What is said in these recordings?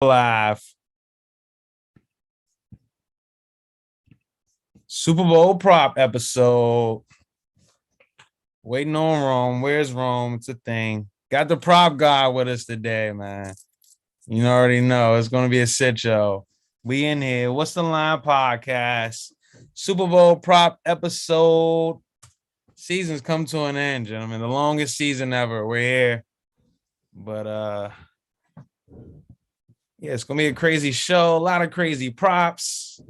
Live. Super Bowl prop episode. Waiting on Rome. Where's Rome? It's a thing. Got the prop guy with us today, man. You already know it's gonna be a shit show. We in here. What's the line podcast? Super Bowl prop episode. Season's come to an end, gentlemen. The longest season ever. We're here. But yeah, it's gonna be a crazy show. A lot of crazy props.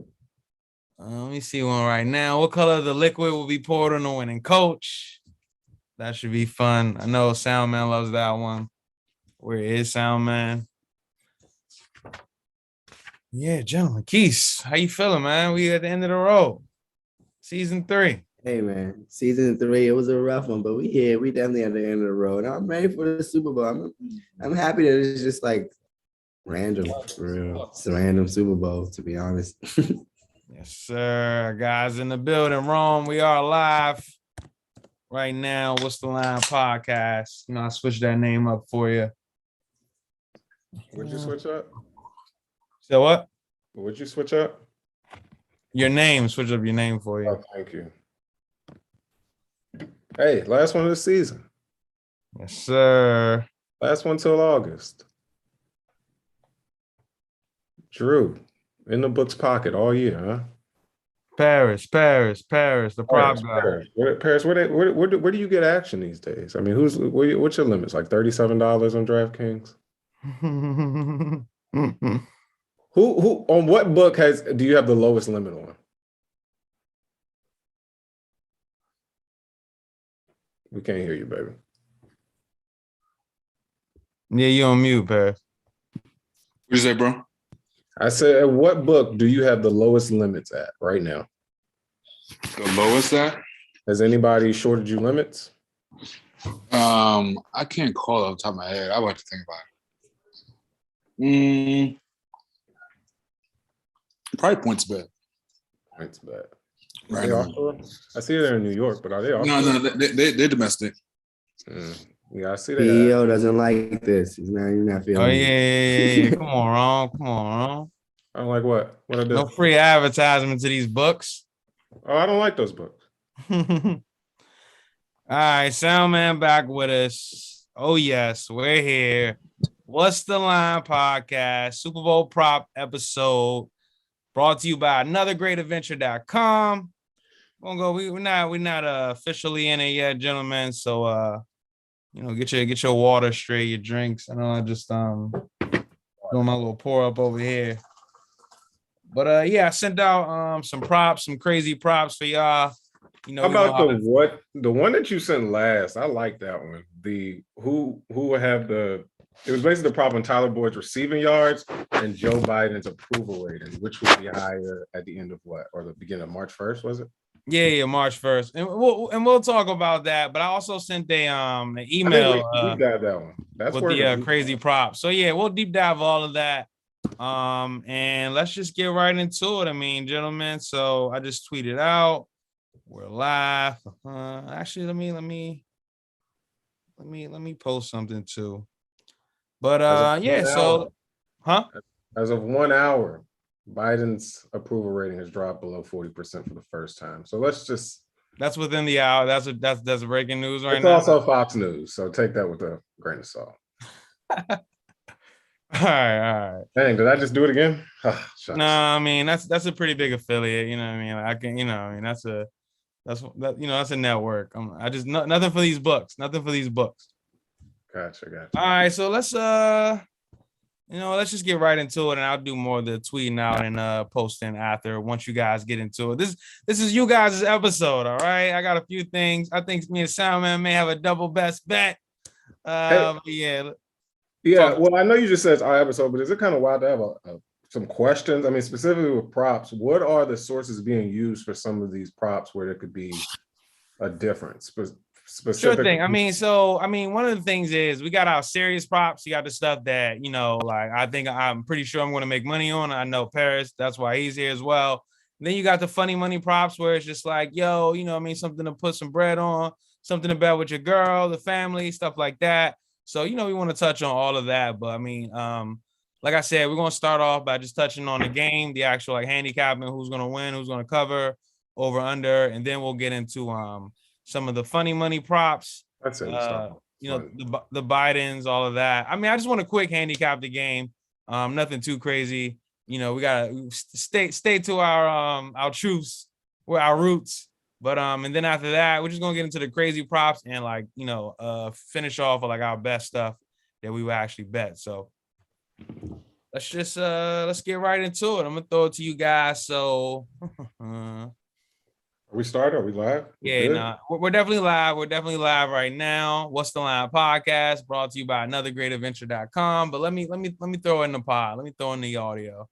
Let me see one right now. What color of the liquid will be poured on the winning coach? That should be fun. I know Soundman loves that one. Where is Soundman? Yeah, gentlemen. Keith, how you feeling, man? We at the end of the road. Season 3. Hey man, season 3, it was a rough one, but we here. We definitely at the end of the road. I'm ready for the Super Bowl. I'm happy that it's just like random, for real. It's a random Super Bowl, to be honest. Yes, sir. Guys in the building. Rome, we are live right now. What's the line podcast? I switched that name up for you. Would you switch up? So what? Would you switch up? Your name. Switch up your name for you. Oh, thank you. Hey, last one of the season. Yes, sir. Last one till August. Drew, in the book's pocket all year, huh? Paris, the prop guy. Paris, where do you get action these days? I mean, what's your limits? Like $37 on DraftKings? Who on what book do you have the lowest limit on? We can't hear you, baby. Yeah, you on mute, Paris. What you say, bro? I said, what book do you have the lowest limits at right now? The lowest at? Has anybody shorted you limits? I can't call it off the top of my head. I would have to think about it. Probably points bet. Points bet. Right. I see they're in New York, but are they No, they're domestic. Yeah, I see that. CEO doesn't like this. He's not feeling. Oh yeah. Come on, Ron. I don't like what? What are they? No free advertisement to these books. Oh, I don't like those books. All right, Soundman back with us. Oh yes, we're here. What's the line podcast? Super Bowl prop episode brought to you by anothergreatadventure.com. We're not officially in it yet, gentlemen. So get your water straight, your drinks. I know I just doing my little pour up over here. But I sent out some props, some crazy props for y'all. How about the one that you sent last? I like that one. The who will have it was basically the prop on Tyler Boyd's receiving yards and Joe Biden's approval rating, which would be higher at the end of what, or the beginning of March 1st, was it? Yeah, March 1st. And we'll talk about that. But I also sent an email deep dive that one. That's with the crazy props. So yeah, we'll deep dive all of that. And let's just get right into it. I mean, gentlemen. So I just tweeted out. We're live. Actually, let me post something too. But as of 1 hour, Biden's approval rating has dropped below 40% for the first time. So that's within the hour. That's breaking news right now. It's also Fox News, so take that with a grain of salt. All right. Dang, did I just do it again? No, I mean that's a pretty big affiliate. You know what I mean? That's a network. I just nothing for these books. Nothing for these books. Gotcha. All right, so let's just get right into it, and I'll do more of the tweeting out and posting after once you guys get into it. This is you guys' episode, all right? I got a few things. I think me and Soundman may have a double best bet. Yeah. Well, I know you just said it's our episode, but is it kind of wild to have some questions? I mean, specifically with props, what are the sources being used for some of these props where there could be a difference? Sure thing. One of the things is we got our serious props. You got the stuff that, I'm pretty sure I'm going to make money on. I know Paris, that's why he's here as well. And then you got the funny money props where it's just like, something to put some bread on, something to bet with your girl, the family, stuff like that. So, we want to touch on all of that. But like I said, we're gonna start off by just touching on the game, the actual like handicapping, who's gonna win, who's gonna cover, over under, and then we'll get into some of the funny money props. That's it. The Bidens, all of that. I mean, I just want to quick handicap the game. Nothing too crazy. We gotta stay to our truths, or our roots. But and then after that, we're just gonna get into the crazy props and finish off with like our best stuff that we would actually bet. So let's get right into it. I'm gonna throw it to you guys. So Are we started? Are we live? We're definitely live. We're definitely live right now. What's the Line podcast, brought to you by anothergreatadventure.com. But let me throw in the pod. Let me throw in the audio.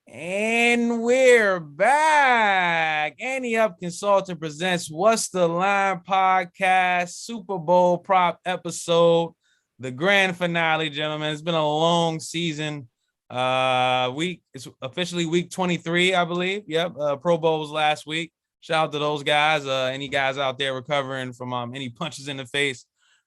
And we're back. Annie Up Consulting presents What's the Line podcast, Super Bowl prop episode, the grand finale, gentlemen. It's been a long season. It's officially week 23, I believe. Yep. Pro Bowl was last week. Shout out to those guys. Any guys out there recovering from any punches in the face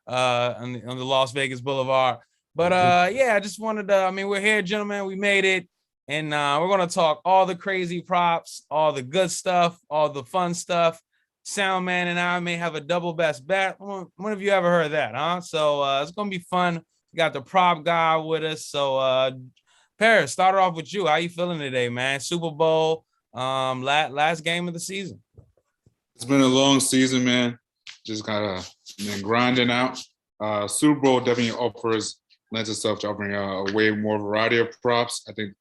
on the Las Vegas Boulevard. But I just wanted to, we're here, gentlemen. We made it. And we're going to talk all the crazy props, all the good stuff, all the fun stuff. Soundman and I may have a double best bet. When have you ever heard of that, huh? So it's going to be fun. We got the prop guy with us. So Paris, start off with you. How you feeling today, man? Super Bowl, last game of the season. It's been a long season, man. Just kind of been grinding out. Super Bowl definitely lends itself to offering a way more variety of props. I think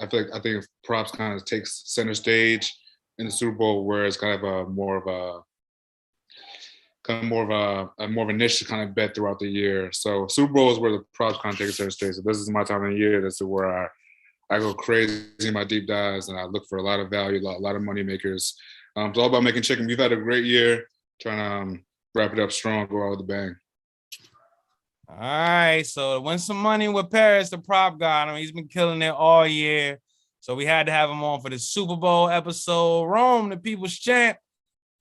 props kind of takes center stage in the Super Bowl, where it's kind of a more of a niche kind of bet throughout the year. So Super Bowl is where the props kind of take center stage. So this is my time of the year. This is where I go crazy in my deep dives, and I look for a lot of value, a lot of money makers. It's all about making chicken. We've had a great year, trying to wrap it up strong, go out with a bang. All right, so win some money with Paris, the prop guy. He's been killing it all year. So we had to have him on for the Super Bowl episode. Rome, the people's champ.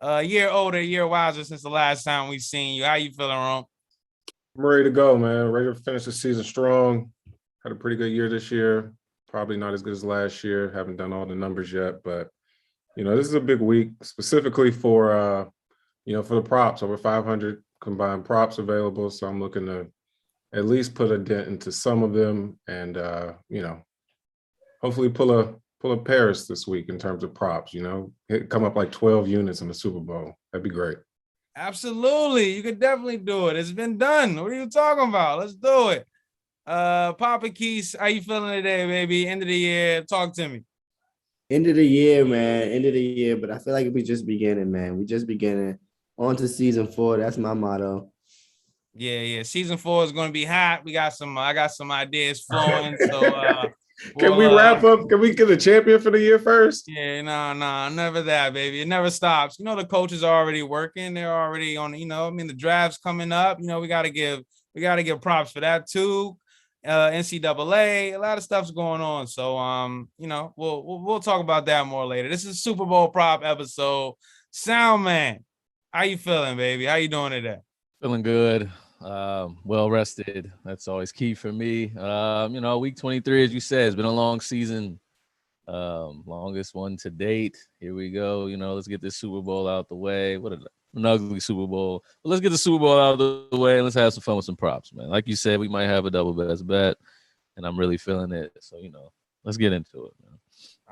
A year older, a year wiser since the last time we seen you. How you feeling, Rome? I'm ready to go, man. Ready to finish the season strong. Had a pretty good year this year. Probably not as good as last year. Haven't done all the numbers yet, but this is a big week specifically for for the props. Over 500 combined props available. So I'm looking to at least put a dent into some of them, and hopefully pull a Paris this week in terms of props. Come up like 12 units in the Super Bowl. That'd be great. Absolutely, you could definitely do it. It's been done. What are you talking about? Let's do it. Papa Keys, how you feeling today, baby? End of the year. Talk to me. End of the year, man. End of the year. But I feel like we just beginning, man. We just beginning. On to season 4. That's my motto. Yeah. Season 4 is going to be hot. I got some ideas flowing. So can we wrap up? Can we get a champion for the year first? Yeah, no, never that, baby. It never stops. The coaches are already working. They're already on. The draft's coming up. We got to give props for that too. NCAA, a lot of stuff's going on. So we'll talk about that more later. This is Super Bowl prop episode. Soundman, how you feeling, baby? How you doing today? Feeling good. Well rested. That's always key for me. Week 23, as you said, has been a long season. Longest one to date. Here we go. Let's get this Super Bowl out the way. What an ugly Super Bowl. But let's get the Super Bowl out of the way and let's have some fun with some props, man. Like you said, we might have a double best bet, and I'm really feeling it. So, let's get into it, man.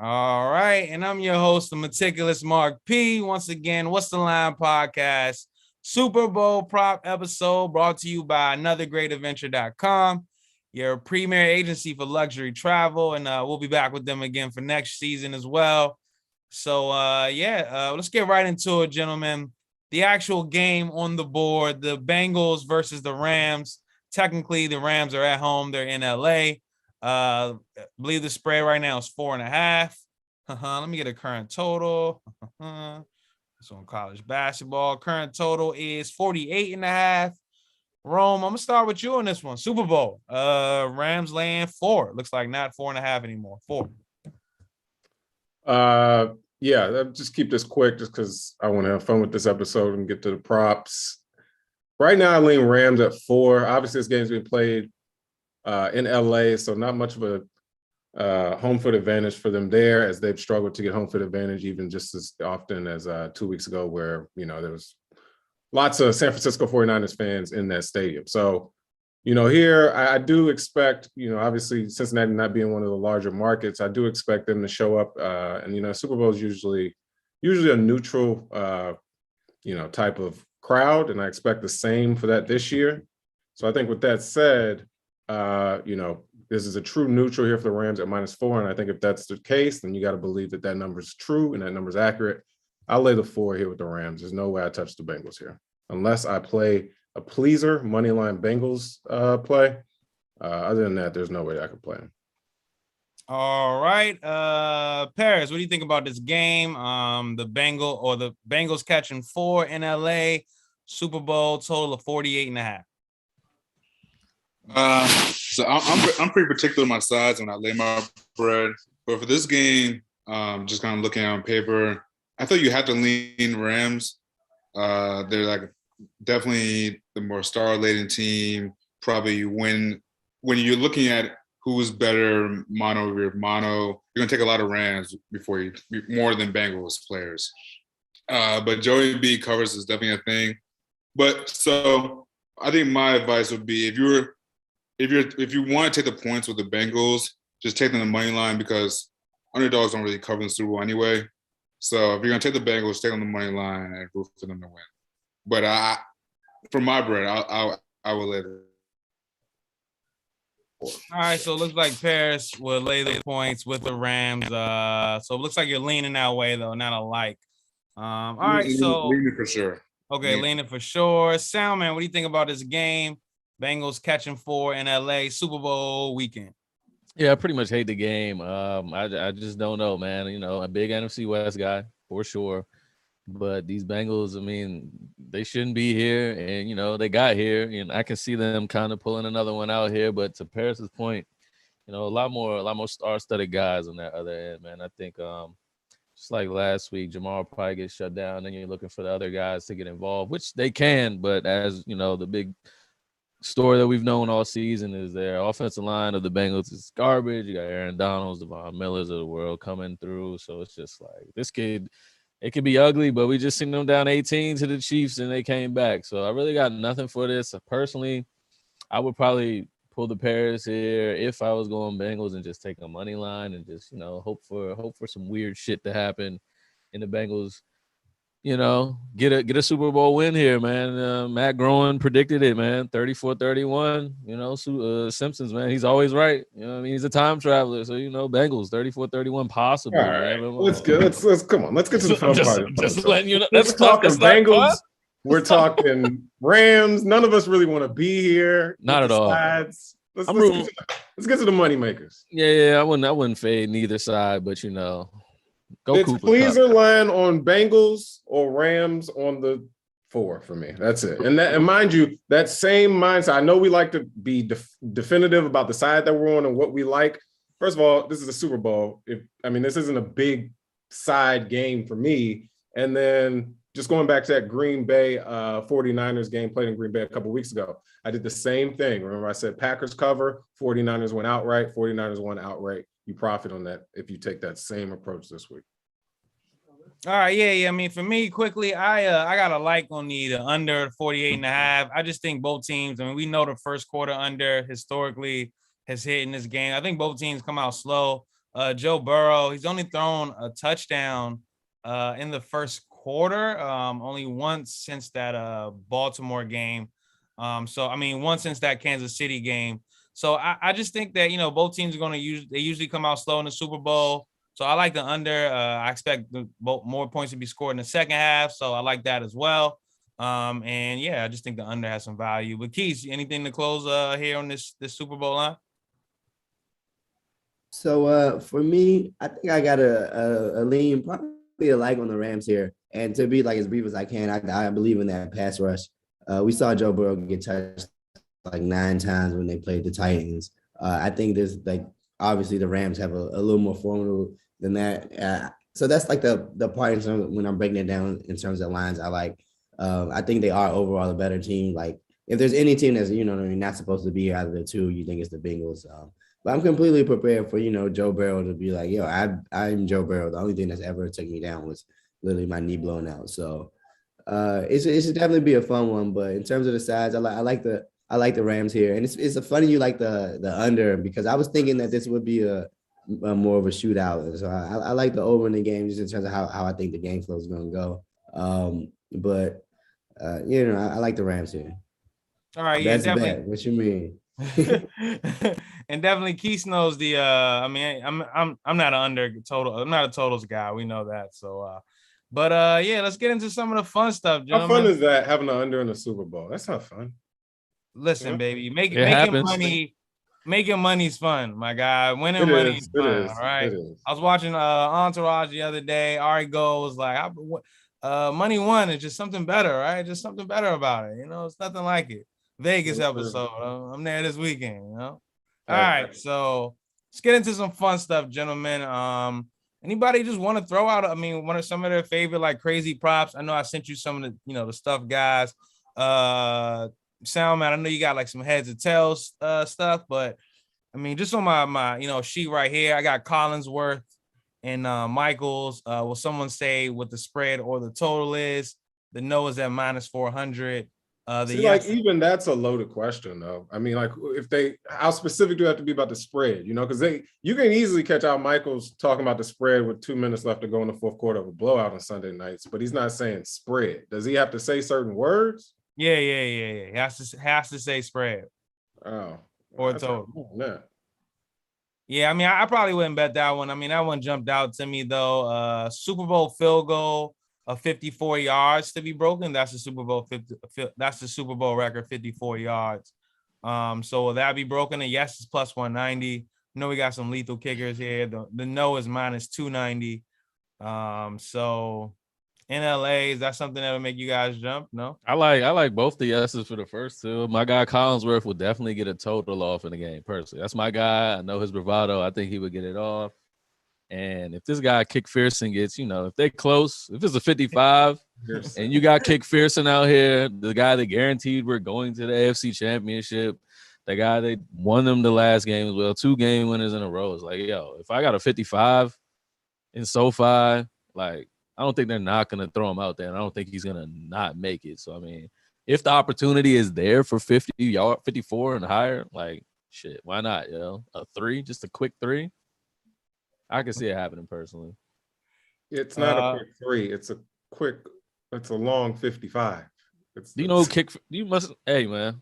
All right. And I'm your host, the meticulous Mark P. Once again, What's the Line podcast, Super Bowl prop episode, brought to you by anothergreatadventure.com, your premier agency for luxury travel. And we'll be back with them again for next season as well. So, let's get right into it, gentlemen. The actual game on the board, the Bengals versus the Rams. Technically, the Rams are at home. They're in LA. I believe the spread right now is 4.5. Let me get a current total. It's on college basketball. Current total is 48.5. Rome, I'm gonna start with you on this one. Super Bowl. Rams laying 4. Looks like not 4.5 anymore. 4. Just keep this quick just because I want to have fun with this episode and get to the props. Right now, I lean Rams at 4. Obviously, this game's being played in LA, so not much of a home field advantage for them there, as they've struggled to get home field advantage even just as often as 2 weeks ago, where there was lots of San Francisco 49ers fans in that stadium. So, here I do expect, obviously Cincinnati not being one of the larger markets, I do expect them to show up. And Super Bowl is usually a neutral, type of crowd, and I expect the same for that this year. So I think with that said, this is a true neutral here for the Rams at -4. And I think if that's the case, then you got to believe that number is true and that number is accurate. I'll lay the 4 here with the Rams. There's no way I touch the Bengals here unless I play a pleaser money line Bengals play. Other than that, there's no way I could play them. All right. Paris, what do you think about this game? The Bengals catching 4 in LA, Super Bowl total of 48.5. So I'm pretty particular on my sides when I lay my bread, but for this game, just kind of looking on paper, I thought you had to lean Rams. They're like definitely the more star-laden team. Probably you win when you're looking at who's better mono over mono. You're gonna take a lot of Rams more than Bengals players. But Joey B covers is definitely a thing. But so I think my advice would be if you want to take the points with the Bengals, just take them the money line because underdogs don't really cover the Super Bowl anyway. So if you're gonna take the Bengals, take on the money line and root for them to win. But for my bread, I will lay it. All right, so it looks like Paris will lay the points with the Rams. So it looks like you're leaning that way though, not alike. All right, so leaning for sure. Okay, leaning for sure. Soundman, what do you think about this game? Bengals catching 4 in LA, Super Bowl weekend. Yeah, I pretty much hate the game. I just don't know, man. A big NFC West guy for sure. But these Bengals, I mean, they shouldn't be here. And, they got here. And I can see them kind of pulling another one out here. But to Paris's point, a lot more star-studded guys on that other end, man. I think just like last week, Jamal probably gets shut down. Then you're looking for the other guys to get involved, which they can. But as, the big story that we've known all season is their offensive line of the Bengals is garbage. You got Aaron Donalds, Devon Millers of the world coming through. So it's just like this kid, it could be ugly, but we just seen them down 18 to the Chiefs and they came back. So I really got nothing for this. Personally, I would probably pull the Paris here if I was going Bengals and just take a money line and just, hope for some weird shit to happen in the Bengals. Get a Super Bowl win here, man. Matt Groen predicted it, man. 34-31. Simpsons, man. He's always right. He's a time traveler. So, Bengals 34-31 possible. All right. Let's go. Let's come on. Let's get to the fun part. Just letting you know. Let's talk Bengals. We're talking Rams. None of us really want to be here. Not at all. Let's get to the money makers. Yeah. I wouldn't fade neither side, but Go it's Cooper pleaser Cup. line on Bengals or Rams on the 4 for me. That's it. And mind you, that same mindset. I know we like to be definitive about the side that we're on and what we like. First of all, this is a Super Bowl. This isn't a big side game for me. And then just going back to that Green Bay 49ers game played in Green Bay a couple weeks ago, I did the same thing. Remember, I said Packers cover, 49ers went outright, 49ers won outright. You profit on that if you take that same approach this week. All right, yeah. For me, quickly, I got a like on the under 48.5. I just think both teams. We know the first quarter under historically has hit in this game. I think both teams come out slow. Joe Burrow, he's only thrown a touchdown in the first quarter, only once since that Baltimore game. Once since that Kansas City game. So I just think that, both teams are going to they usually come out slow in the Super Bowl. So I like the under. I expect more points to be scored in the second half. So I like that as well. I just think the under has some value. But Keith, anything to close here on this Super Bowl line? So for me, I think I got a lean, probably a like on the Rams here. And to be like as brief as I can, I believe in that pass rush. We saw Joe Burrow get touched like 9 times when they played the Titans. I think there's obviously the Rams have a little more formidable than that. So that's like the part in terms of when I'm breaking it down in terms of lines I like. I think they are overall a better team. Like if there's any team that's, not supposed to be out of the two, you think it's the Bengals. But I'm completely prepared for, Joe Burrow to be like, yo, I'm Joe Burrow. The only thing that's ever took me down was literally my knee blown out. So it should definitely be a fun one. But in terms of the sides, I like the Rams here. And it's a funny you like the under, because I was thinking that this would be a more of a shootout. And so I like the over in the game, just in terms of how I think the game flow is gonna go. But I like the Rams here. All right, That's bad. What you mean? And definitely Keith knows the I mean, I'm not an under total, I'm not a totals guy. We know that. So but yeah, let's get into some of the fun stuff, gentlemen. How fun is that, having an under in the Super Bowl? That's not fun. Listen, baby, making money's fun, my guy. Winning money is fun. All right. I was watching Entourage the other day. Ari Gold was like, money one is just something better, right? Just something better about it. It's nothing like it. Vegas episode. I'm there this weekend, All right. So let's get into some fun stuff, gentlemen. Anybody just want to throw out, what are some of their favorite like crazy props? I know I sent you some of the, the stuff, guys. Soundman, I know you got like some heads or tails stuff, but just on my sheet right here, I got Collinsworth and Michaels. Will someone say what the spread or the total is? The no is at minus 400. Even that's a loaded question though. How specific do you have to be about the spread? Because you can easily catch out Michaels talking about the spread with 2 minutes left to go in the fourth quarter of a blowout on Sunday nights, but he's not saying spread. Does he have to say certain words? Yeah. He has to say spread. Oh, or total. Yeah, I probably wouldn't bet that one. That one jumped out to me though. Super Bowl field goal of 54 yards to be broken. That's the Super Bowl that's the Super Bowl record, 54 yards. So will that be broken? And yes, it's plus 190. We got some lethal kickers here. The no is minus 290. So in LA, is that something that would make you guys jump? No, I like both the yeses for the first two. My guy Collinsworth will definitely get a total off in the game. Personally, that's my guy. I know his bravado. I think he would get it off. And if this guy Kick Fearson gets, if they close, if it's a 55, and you got Kick Fearson out here, the guy that guaranteed we're going to the AFC Championship, the guy that won them the last game as well, 2 game winners in a row. It's like, yo, if I got a 55 in SoFi, like, I don't think they're not going to throw him out there, and I don't think he's going to not make it. So, if the opportunity is there for 54 and higher, like, shit, why not, A 3, just a quick 3. I can see it happening personally. It's not a quick 3. It's a long 55. You must, hey, man.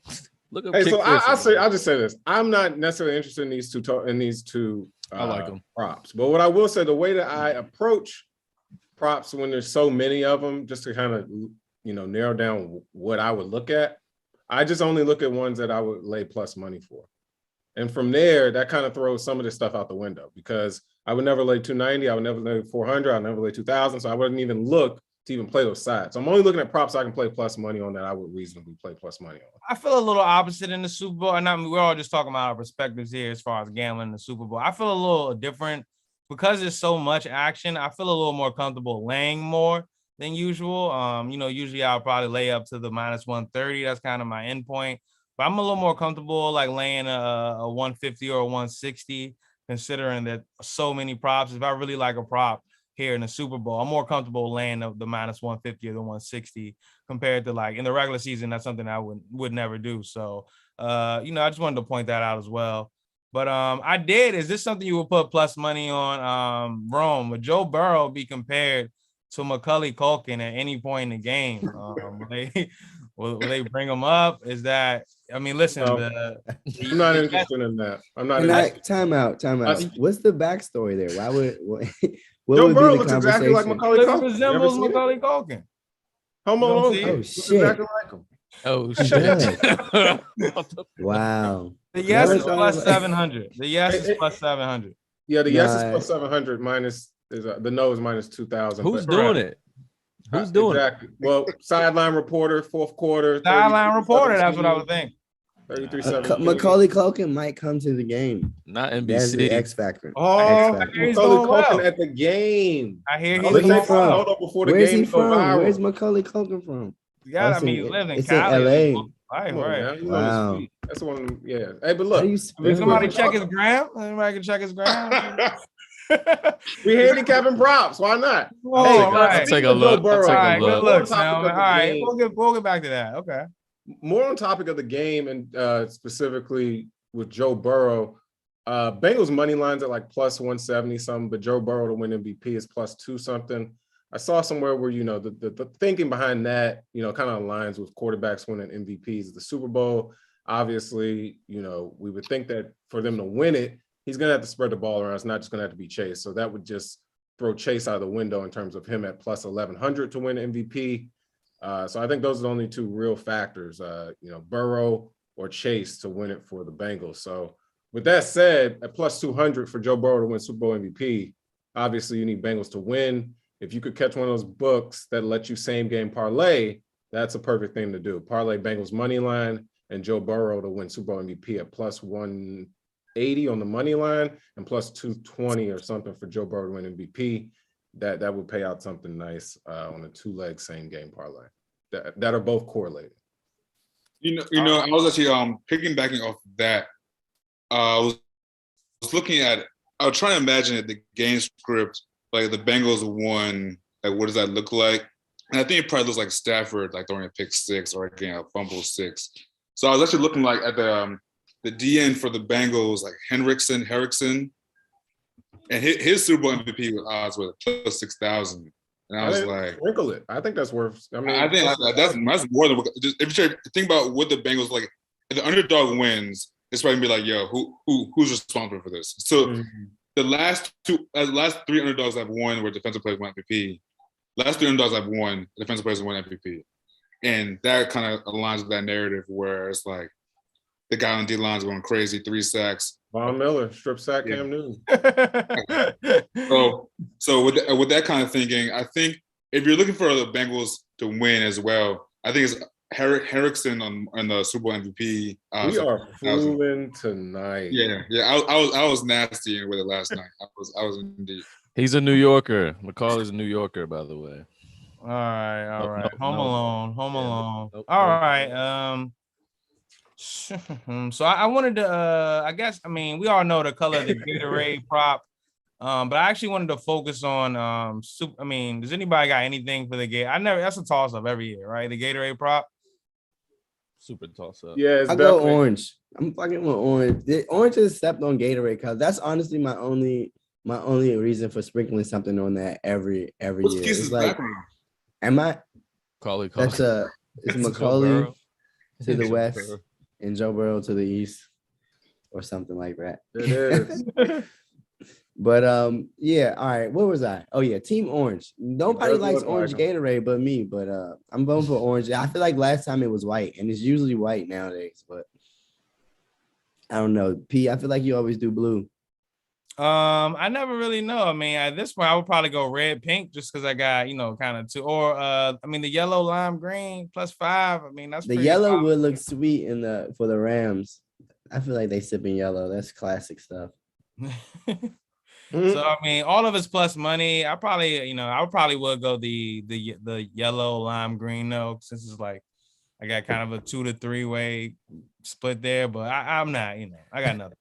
Look at I'll just say this. I'm not necessarily interested in these two I like them. props. But what I will say, the way that I approach props when there's so many of them, just to kind of narrow down what I would look at, I just only look at ones that I would lay plus money for. And from there, that kind of throws some of this stuff out the window, because I would never lay 290, I would never lay 400, I would never lay 2,000, so I wouldn't even look to even play those sides. So I'm only looking at props I can play plus money on that I would reasonably play plus money on. I feel a little opposite in the Super Bowl, and we're all just talking about our perspectives here as far as gambling in the Super Bowl. I feel a little different because there's so much action. I feel a little more comfortable laying more than usual. Usually I'll probably lay up to the minus 130. That's kind of my end point. But I'm a little more comfortable like laying a 150 or a 160, considering that so many props. If I really like a prop here in the Super Bowl, I'm more comfortable laying the minus 150 or the 160 compared to like in the regular season. That's something I would never do. So, I just wanted to point that out as well. But I did. Is this something you would put plus money on? Rome, would Joe Burrow be compared to Macaulay Culkin at any point in the game? Will they bring him up? Is that? Listen. No, I'm not interested in that. I'm not. Time out. What's the backstory there? Why would? What Joe would Burrow be the looks exactly like Macaulay Culkin. Resembles Macaulay Culkin. Home Alone. Oh shit! Exactly like him. Oh shit! Wow. The yes is plus 700. The yes is plus 700. Yeah, the yes is plus 700. Minus the no is minus 2,000. Who's doing it? Who's doing it? Well, sideline reporter, fourth quarter. Sideline reporter. That's what I would think. 33-17. Macaulay Culkin might come to the game. Not NBC. That's the X factor. Oh, X factor. Macaulay Culkin at the game. I hear Where's he from? Hold up before the Where's game he from? viral. Where's Macaulay Culkin from? You got. He lives in it's Cali. in LA. Right. Wow. That's the one. Yeah. Hey, but How look, do you Can spell somebody it? check his gram? Anybody can check his gram? we handicapping props. Why not? Oh, Hey, all right. I'll take a speaking of Joe look. I'll Burrow, take All a right, good look. more on looks, topic man. of All the right, game- we'll get back to that. Okay. more on topic of the game and specifically with Joe Burrow. Bengals money lines at like plus 170 something, but Joe Burrow to win MVP is plus 2 something. I saw somewhere where, you know, the thinking behind that, you know, kind of aligns with quarterbacks winning MVPs. The Super Bowl, obviously, you know, we would think that for them to win it, he's going to have to spread the ball around. It's not just going to have to be Chase. So that would just throw Chase out of the window in terms of him at plus 1100 to win MVP. So I think those are the only two real factors, you know, Burrow or Chase to win it for the Bengals. So with that said, at plus 200 for Joe Burrow to win Super Bowl MVP, obviously you need Bengals to win. If you could catch one of those books that let you same game parlay, that's a perfect thing to do. Parlay Bengals money line and Joe Burrow to win Super Bowl MVP at plus 180 on the money line and plus 220 or something for Joe Burrow to win MVP. That would pay out something nice on a 2-leg same game parlay that are both correlated. You know, I was actually piggybacking off that. I was looking at. I was trying to imagine it, the game script, like the Bengals won. Like, what does that look like? And I think it probably looks like Stafford, like throwing a pick six or getting a fumble six. So I was actually looking like at the DN for the Bengals, like Henriksen, and his Super Bowl MVP with odds with plus 6,000. And I was like, wrinkle it. I think that's worth. I mean, I think that's more than just if you think about what the Bengals like. If the underdog wins, it's probably gonna be like, yo, who's responsible for this? So the last three underdogs I've won were defensive players won MVP. Last three underdogs I've won, defensive players won MVP, and that kind of aligns with that narrative where it's like the guy on D line's going crazy, 3 sacks. Von Miller strip sack Cam Newton. So with that kind of thinking, I think if you're looking for the Bengals to win as well, I think it's Henriksen on the Super Bowl MVP. We are fooling tonight. Yeah. I was nasty with it last night. I was indeed. He's a New Yorker. McCall is a New Yorker, by the way. All right. Nope. Home Alone. Nope. All right. So I wanted to I mean we all know the color of the Gatorade prop, but I actually wanted to focus on I mean, does anybody got anything for the Gatorade? That's a toss up every year, right? The Gatorade prop. Super toss up. Yeah, I go orange. I'm fucking with orange. Orange is stepped on Gatorade because that's honestly my only reason for sprinkling something on that every year. It's like, am I? Macaulay. That's it's Macaulay to the west and Joe Burrow to the east, or something like that. It is. But yeah, all right. What was I? Oh yeah, Team Orange. Nobody likes orange Gatorade but me. But I'm voting for orange. I feel like last time it was white, and it's usually white nowadays. But I don't know. P, I feel like you always do blue. I never really know. I mean, at this point, I would probably go red, pink, just because I got kind of two. Or I mean, the yellow, lime, green +5. I mean, that's the yellow powerful. Would look sweet for the Rams. I feel like they sipping yellow. That's classic stuff. So I mean, all of it's plus money. I probably, I probably would go the yellow, lime, green though, since it's like I got kind of a 2 to 3 way split there. But I'm not, I got nothing.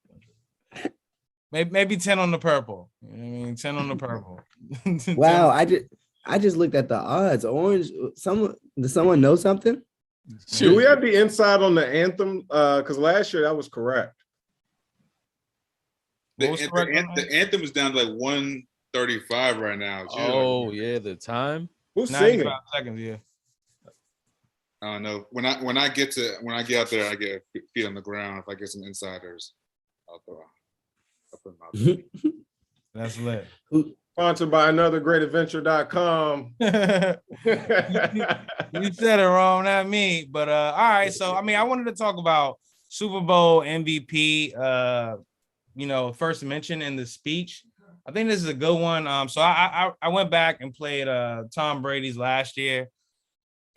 Maybe 10 on the purple. You know what I mean, 10 on the purple. Wow, I just looked at the odds. Orange. Does someone know something? Do we have the inside on the anthem? Because last year that was correct. The anthem is down to like 135 right now. Oh yeah, the time. Who's singing? 95 seconds, yeah. I don't know. When I get out there, I get feet on the ground. If I get some insiders, I'll put them out there. That's lit. Sponsored by anothergreatadventure.com. You said it wrong, not me. But all right. So I mean, I wanted to talk about Super Bowl MVP. First mention in the speech. I think this is a good one. So I went back and played Tom Brady's last year.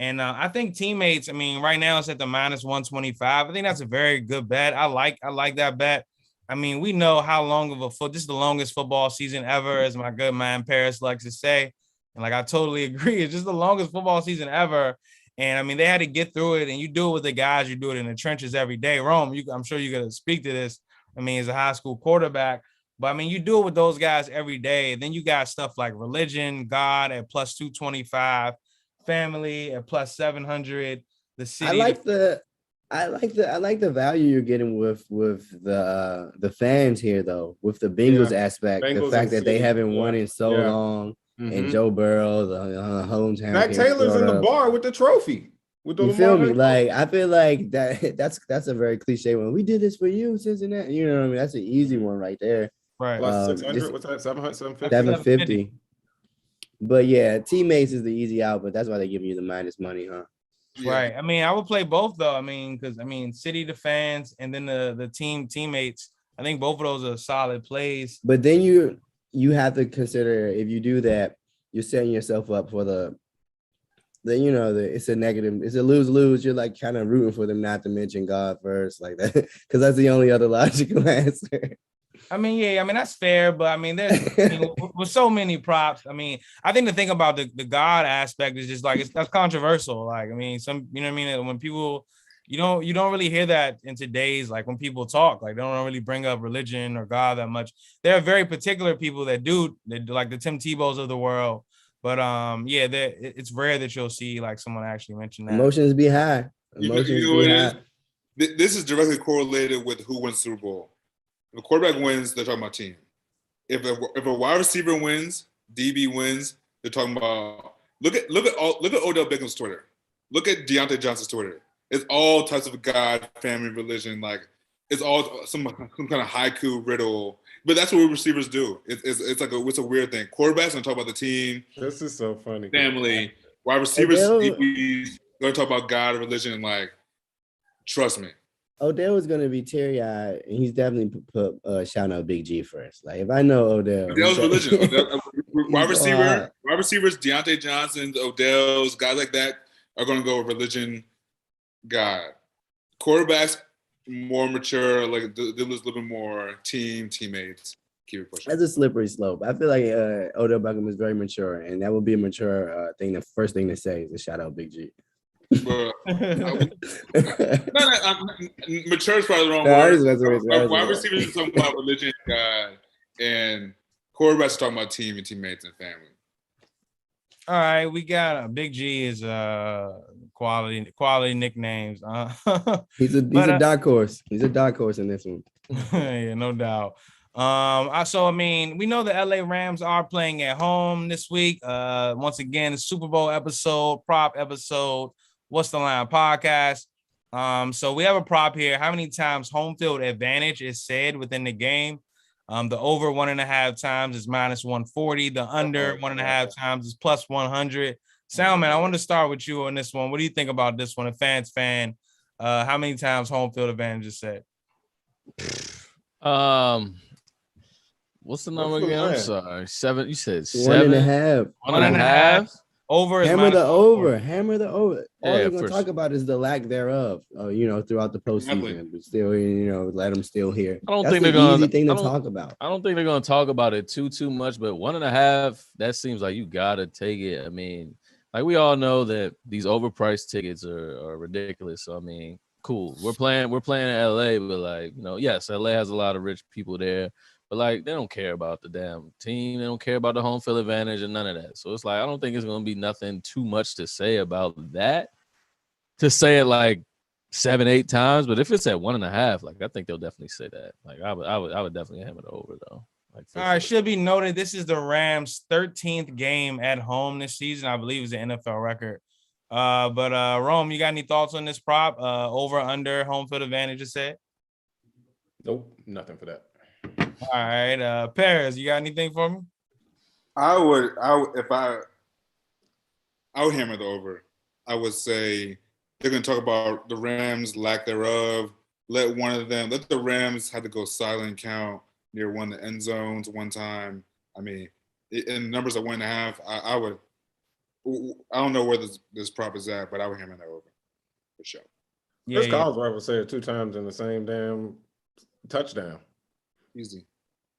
And I think teammates, I mean, right now it's at the -125. I think that's a very good bet. I like that bet. I mean, we know how long of this is the longest football season ever, as my good man Paris likes to say. And like, I totally agree. It's just the longest football season ever. And I mean, they had to get through it, and you do it with the guys, you do it in the trenches every day. Rome, I'm sure you're gonna speak to this. I mean, as a high school quarterback, but I mean, you do it with those guys every day. And then you got stuff like religion, God at plus 225, family at plus 700, the city. I like the value you're getting with the fans here though, with the Bengals aspect, Bengals the fact that they haven't won in so long, and Joe Burrow, the hometown. Zach Taylor's in the bar with the trophy. With the You feel me? Lamar Like I feel like that's a very cliche one. We did this for you, Cincinnati. You know what I mean? That's an easy one right there. Right. Plus 600. What's that? 700, 750? 750. But yeah, teammates is the easy out, but that's why they give you the minus money, huh? Right. I mean, I would play both though. I mean, because city to fans and then the teammates. I think both of those are solid plays. But then you have to consider, if you do that, you're setting yourself up for it's a negative, it's a lose-lose. You're like kind of rooting for them not to mention God first, like that, because that's the only other logical answer. I mean, yeah, I mean, that's fair, but I mean, there's with so many props. I mean, I think the thing about the God aspect is just like that's controversial. Like, I mean, some, you know what I mean? When people, you don't really hear that in today's, like when people talk, like they don't really bring up religion or God that much. There are very particular people that do like the Tim Tebow's of the world. But yeah, it's rare that you'll see like someone actually mention that. Emotions be high. This is directly correlated with who wins Super Bowl. If a quarterback wins, they're talking about team. If a wide receiver wins, DB wins, they're talking about. Look at Odell Beckham's Twitter. Look at Deontay Johnson's Twitter. It's all types of God, family, religion. Like it's all some kind of haiku riddle. But that's what receivers do. It's like it's a weird thing. Quarterbacks gonna talk about the team. This is so funny. Family. Wide receivers, DBs gonna talk about God, religion, and like. Trust me. Odell was gonna be teary-eyed, and he's definitely put shouting out Big G first. Like if I know Odell's religion. Wide receivers, Deontay Johnson, Odell's, guys like that are gonna go with religion, God. Quarterbacks more mature, like they're a little bit more teammates. Keep it pushing. That's a slippery slope. I feel like Odell Beckham is very mature, and that would be a mature thing. The first thing to say is to shout out Big G. Mature is probably the wrong word. Wide receivers are talking about religion, God, and quarterbacks are talking about team and teammates and family. All right, we got Big G is quality nicknames. He's a dark horse. He's a dark horse in this one. Yeah, no doubt. So I mean, we know the LA Rams are playing at home this week. Once again, Super Bowl episode, prop episode. What's the Line podcast? So we have a prop here. How many times home field advantage is said within the game? The over 1.5 times is minus 140. The under 1.5 times is plus 100. Soundman, I want to start with you on this one. What do you think about this one? A fan's fan. How many times home field advantage is said? What's the number again? I'm sorry. 7. You said 7. 1.5. 1.5. Over. Hammer the over. Hammer the over. All Yeah, we're gonna talk about is the lack thereof. Throughout the postseason, but still, let them still hear. I don't That's think the they're gonna easy thing to talk about. I don't think they're gonna talk about it too much, but 1.5. That seems like you gotta take it. I mean, like we all know that these overpriced tickets are ridiculous. So I mean, cool. We're playing in LA, but like yes, LA has a lot of rich people there. But like they don't care about the damn team. They don't care about the home field advantage and none of that. So it's like I don't think it's gonna be nothing too much to say about that. To say it like 7-8 times, but if it's at 1.5, like I think they'll definitely say that. Like I would definitely hammer it over though. Like all right, should be noted. This is the Rams' 13th game at home this season. I believe it's an NFL record. But Rome, you got any thoughts on this prop? Over under home field advantage is said? Nope, nothing for that. All right, Perez, you got anything for me? I would hammer the over. I would say they're going to talk about the Rams' lack thereof. Let the Rams have to go silent count near one of the end zones one time. I mean, in numbers of 1.5, I don't know where this prop is at, but I would hammer that over for sure. Chris Collinsworth would say it 2 times in the same damn touchdown. Easy.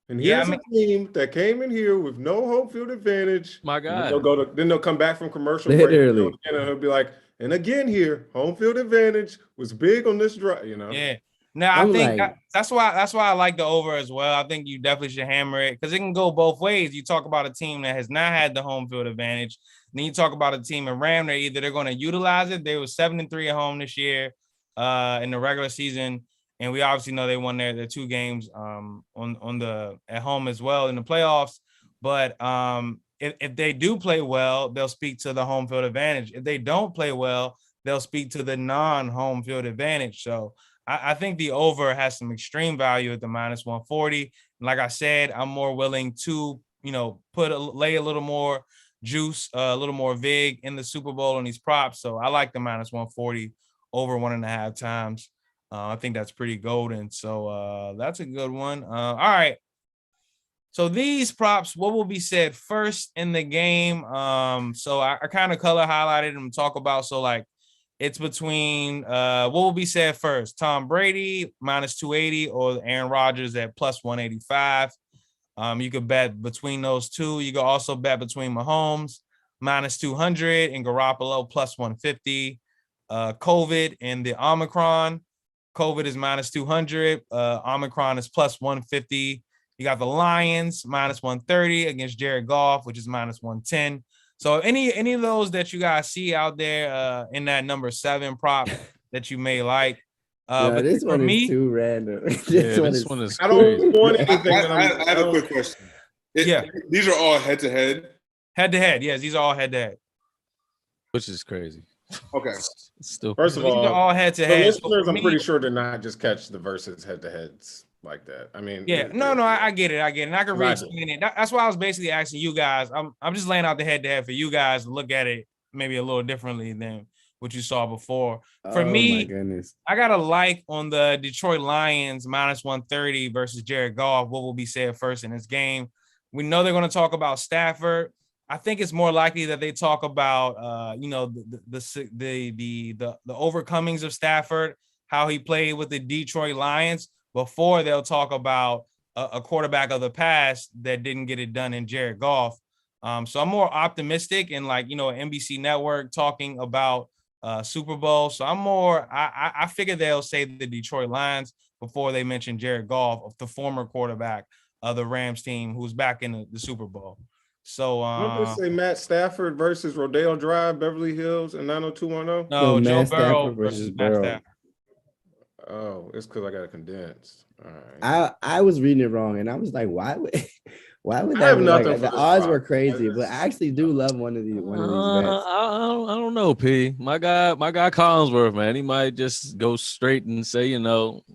And here's a team that came in here with no home field advantage. My God. Then they'll come back from commercial Literally. break, and he'll be like, And again here, home field advantage was big on this drive, you know. Yeah. Now I I'm think like- that's why I like the over as well. I think you definitely should hammer it because it can go both ways. You talk about a team that has not had the home field advantage. Then you talk about a team in Ram. They're going to utilize it. They were 7-3 at home this year in the regular season, and we obviously know they won their 2 games on the at home as well in the playoffs. But if they do play well, they'll speak to the home field advantage. If they don't play well, they'll speak to the non-home field advantage. So I think the over has some extreme value at the -140. Like I said, I'm more willing to, lay a little more juice, a little more vig in the Super Bowl on these props. So I like the -140 over 1.5 times. I think that's pretty golden. So that's a good one. All right. So these props, what will be said first in the game? So I kind of color highlighted them, talk about. So like it's between what will be said first? Tom Brady -280 or Aaron Rodgers at +185. You could bet between those two. You could also bet between Mahomes -200 and Garoppolo +150. COVID and the Omicron. COVID is -200. Omicron is +150. You got the Lions -130 against Jared Goff, which is -110. So any of those that you guys see out there in that number 7 prop that you may like. But this for one me, is too random. This one is I crazy. don't want anything. I have a quick question. Yeah. These are all head-to-head? Head-to-head. Yes, these are all head-to-head. Which is crazy. Okay. Still, First of These are all, all the head-to-head. So listeners, for I'm me- pretty sure did not just catch the versus head-to-heads like that. I mean, Yeah, no, I get it. And I can Right. re-explain it. That's why I was basically asking you guys. I'm just laying out the head-to-head for you guys to look at it maybe a little differently than what you saw before. For Oh, me, my goodness. I got a like on the Detroit Lions -130 versus Jared Goff. What will be said first in this game? We know they're going to talk about Stafford. I think it's more likely that they talk about, the overcomings of Stafford, how he played with the Detroit Lions before they'll talk about a quarterback of the past that didn't get it done in Jared Goff. So I'm more optimistic and NBC Network talking about Super Bowl. So I'm more, I figure they'll say the Detroit Lions before they mention Jared Goff, the former quarterback of the Rams team who's back in the Super Bowl. So Don't they say Matt Stafford versus Rodeo Drive, Beverly Hills, and 90210? no, Joe Matt Burrow Stafford versus Matt Burrow. Stafford. Oh, it's because I got it condensed. All right. I was reading it wrong, and I was like, why would I that have be nothing like, for the this odds prop. were crazy, but I actually do love one of these bets. I don't know, P. My guy Collinsworth, man, he might just go straight and say,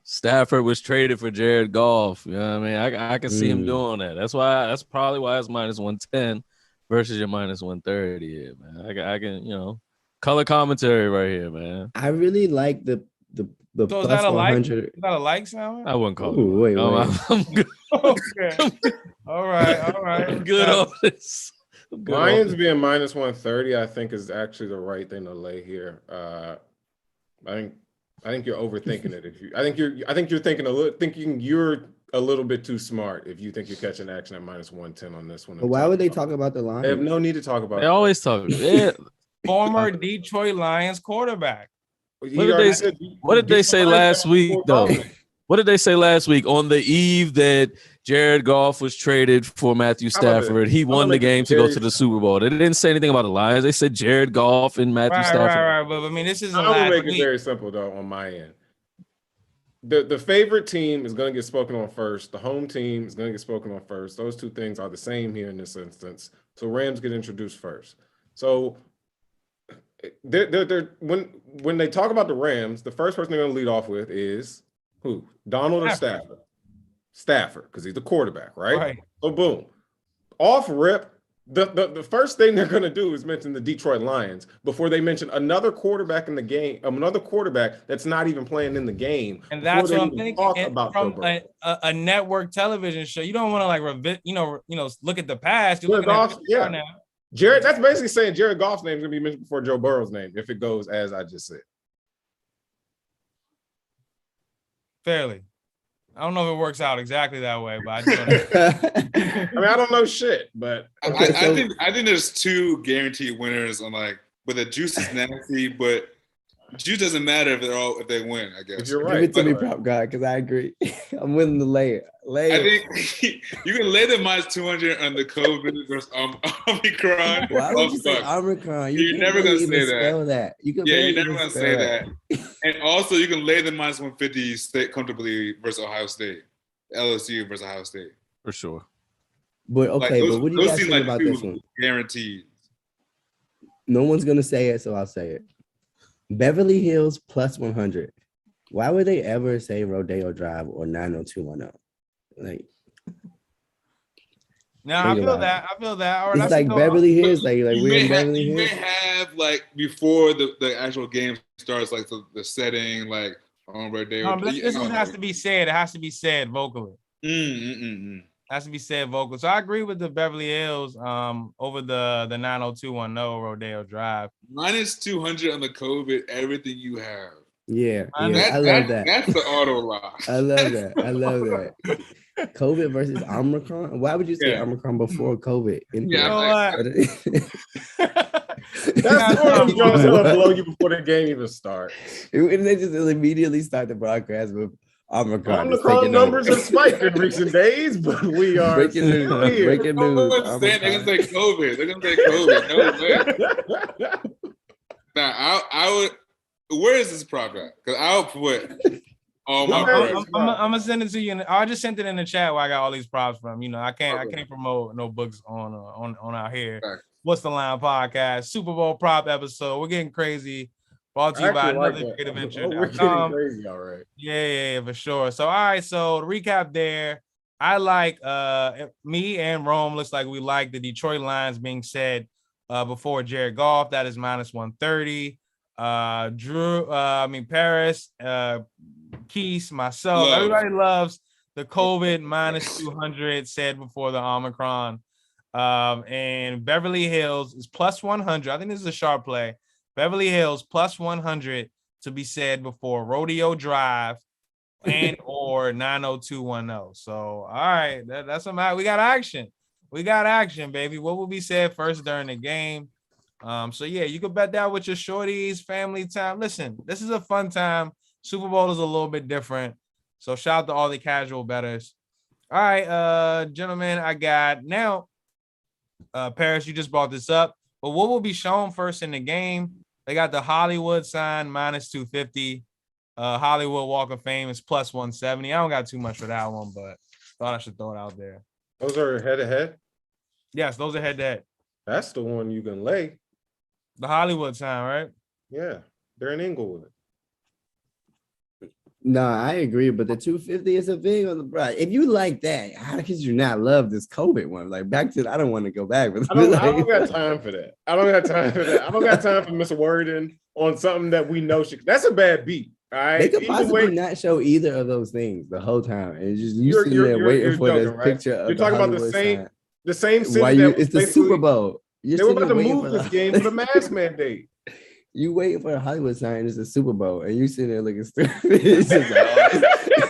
Stafford was traded for Jared Goff. You know what I mean? I can see him doing that. That's probably why it's -110 versus your -130 here, man. I can, color commentary right here, man. I really like the So plus is that a like? 100. Is that a like sound? I wouldn't call Ooh, it. wait. I'm good. Okay. All right. I'm good on this. I'm good on Lions this. being -130, I think, is actually the right thing to lay here. I think you're overthinking it. I think you're thinking you're a little bit too smart if you think you're catching action at -110 on this one. But why would they talk about the Lions? They have no need to talk about. They always talk. Yeah. Former Detroit Lions quarterback. What did they say last week, though? What did they say last week on the eve that Jared Goff was traded for Matthew How about Stafford? this? He I'm won gonna the make game it to go very to the Super Bowl. They didn't say anything about the Lions. They said Jared Goff and Matthew Stafford. Right. But I mean, this isn't I'm gonna last make it week. very simple though on my end. The favorite team is going to get spoken on first. The home team is going to get spoken on first. Those two things are the same here in this instance. So Rams get introduced first. So they're when they talk about the Rams, the first person they're going to lead off with is who? Donald or Stafford? Stafford, because he's the quarterback, right? So boom, off rip. The first thing they're going to do is mention the Detroit Lions before they mention another quarterback in the game, another quarterback that's not even playing in the game. And that's what I'm even thinking. talk And about from Joe Burrow. a network television show, you don't want to look at the past. You're Jared looking Goff, at yeah. now. Jared, that's basically saying Jared Goff's name is going to be mentioned before Joe Burrow's name if it goes as I just said. Fairly. I don't know if it works out exactly that way, but I just don't know. I mean, I don't know shit, but I think there's two guaranteed winners on like but the juice is nasty. But juice doesn't matter if they win. I guess You're Give right. it to me, prop god, because I agree. I'm willing to lay it. Lay I it. think you can lay the -200 on the COVID versus Omicron. Why would you say Fuck. Omicron? You're can never barely gonna say even that. spell that. You can Yeah, barely you're never even gonna spell say that. And also, you can lay the -150 State comfortably versus Ohio State, LSU versus Ohio State. For sure. But okay, Like, but what do you those guys seem think like about two this one? guaranteed. No one's gonna say it, so I'll say it. Beverly Hills +100. Why would they ever say Rodeo Drive or 90210? Like, No, I think feel about that. I feel that. All right, it's that's like a good- Beverly Hills, like You we're may, in Beverly you may Hills. have like before the actual game starts, like the setting, like on Rodeo. This has to be said. It has to be said vocally. Has to be said vocally. So I agree with the Beverly Hills over the 90210 Rodeo Drive. -200 on the COVID, everything you have. Yeah, I I love that. That's the auto lock. I love that. I love that. COVID versus Omicron. Why would you say Yeah. Omicron before COVID? Yeah, That's one of them jokes that will blow you before the game even starts. And they just immediately start the broadcast with Omicron. is Omicron taking numbers over. have spiked in recent days, but we are Breaking news. still here. Breaking news. They're gonna say COVID. They're gonna say COVID. No way. Now I would. Where is this prop at? Because I'll put all my I'm- props. I'm gonna send it to you. I just sent it in the chat where I got all these props from. You know, I can't promote no books on out here. Right. What's the Line podcast, Super Bowl prop episode. We're getting crazy. Brought to you by another great adventure. We're getting crazy, all right. Yeah, for sure. So all right, so to recap there, I like me and Rome looks like we like the Detroit Lions being said before Jared Goff. That is -130. Paris, Keith, myself, everybody loves the COVID -200 said before the Omicron. And Beverly Hills is +100. I think this is a sharp play. Beverly Hills +100 to be said before Rodeo Drive and or 90210. So all right, that's about. We got action. We got action, baby. What will be said first during the game? So yeah, you can bet that with your shorties, family time. Listen, this is a fun time. Super Bowl is a little bit different. So shout out to all the casual bettors. All right, gentlemen, I got now. Paris, you just brought this up, but what will be shown first in the game? They got the Hollywood sign -250. Hollywood Walk of Fame is +170. I don't got too much for that one, but thought I should throw it out there. Those are head to head. Yes, those are head to head. That's the one you can lay. The Hollywood sign, right? Yeah, they're in Inglewood. No, I agree, but the 250 is a big on the price. If you like that, how could you not love this COVID one? Like back to, I don't want to go back, but I don't got time for that. I don't got time for that. I don't got time for Mr. Worden on something that we know that's a bad beat. All right. They could possibly not show either of those things the whole time, and just you sitting there waiting for joking, this right? picture. Of You're talking about the Hollywood same city. Why you? It's the Super Bowl. They were about to move this game for the mask mandate. You waiting for a Hollywood sign? It's a Super Bowl, and you sitting there looking stupid. It's just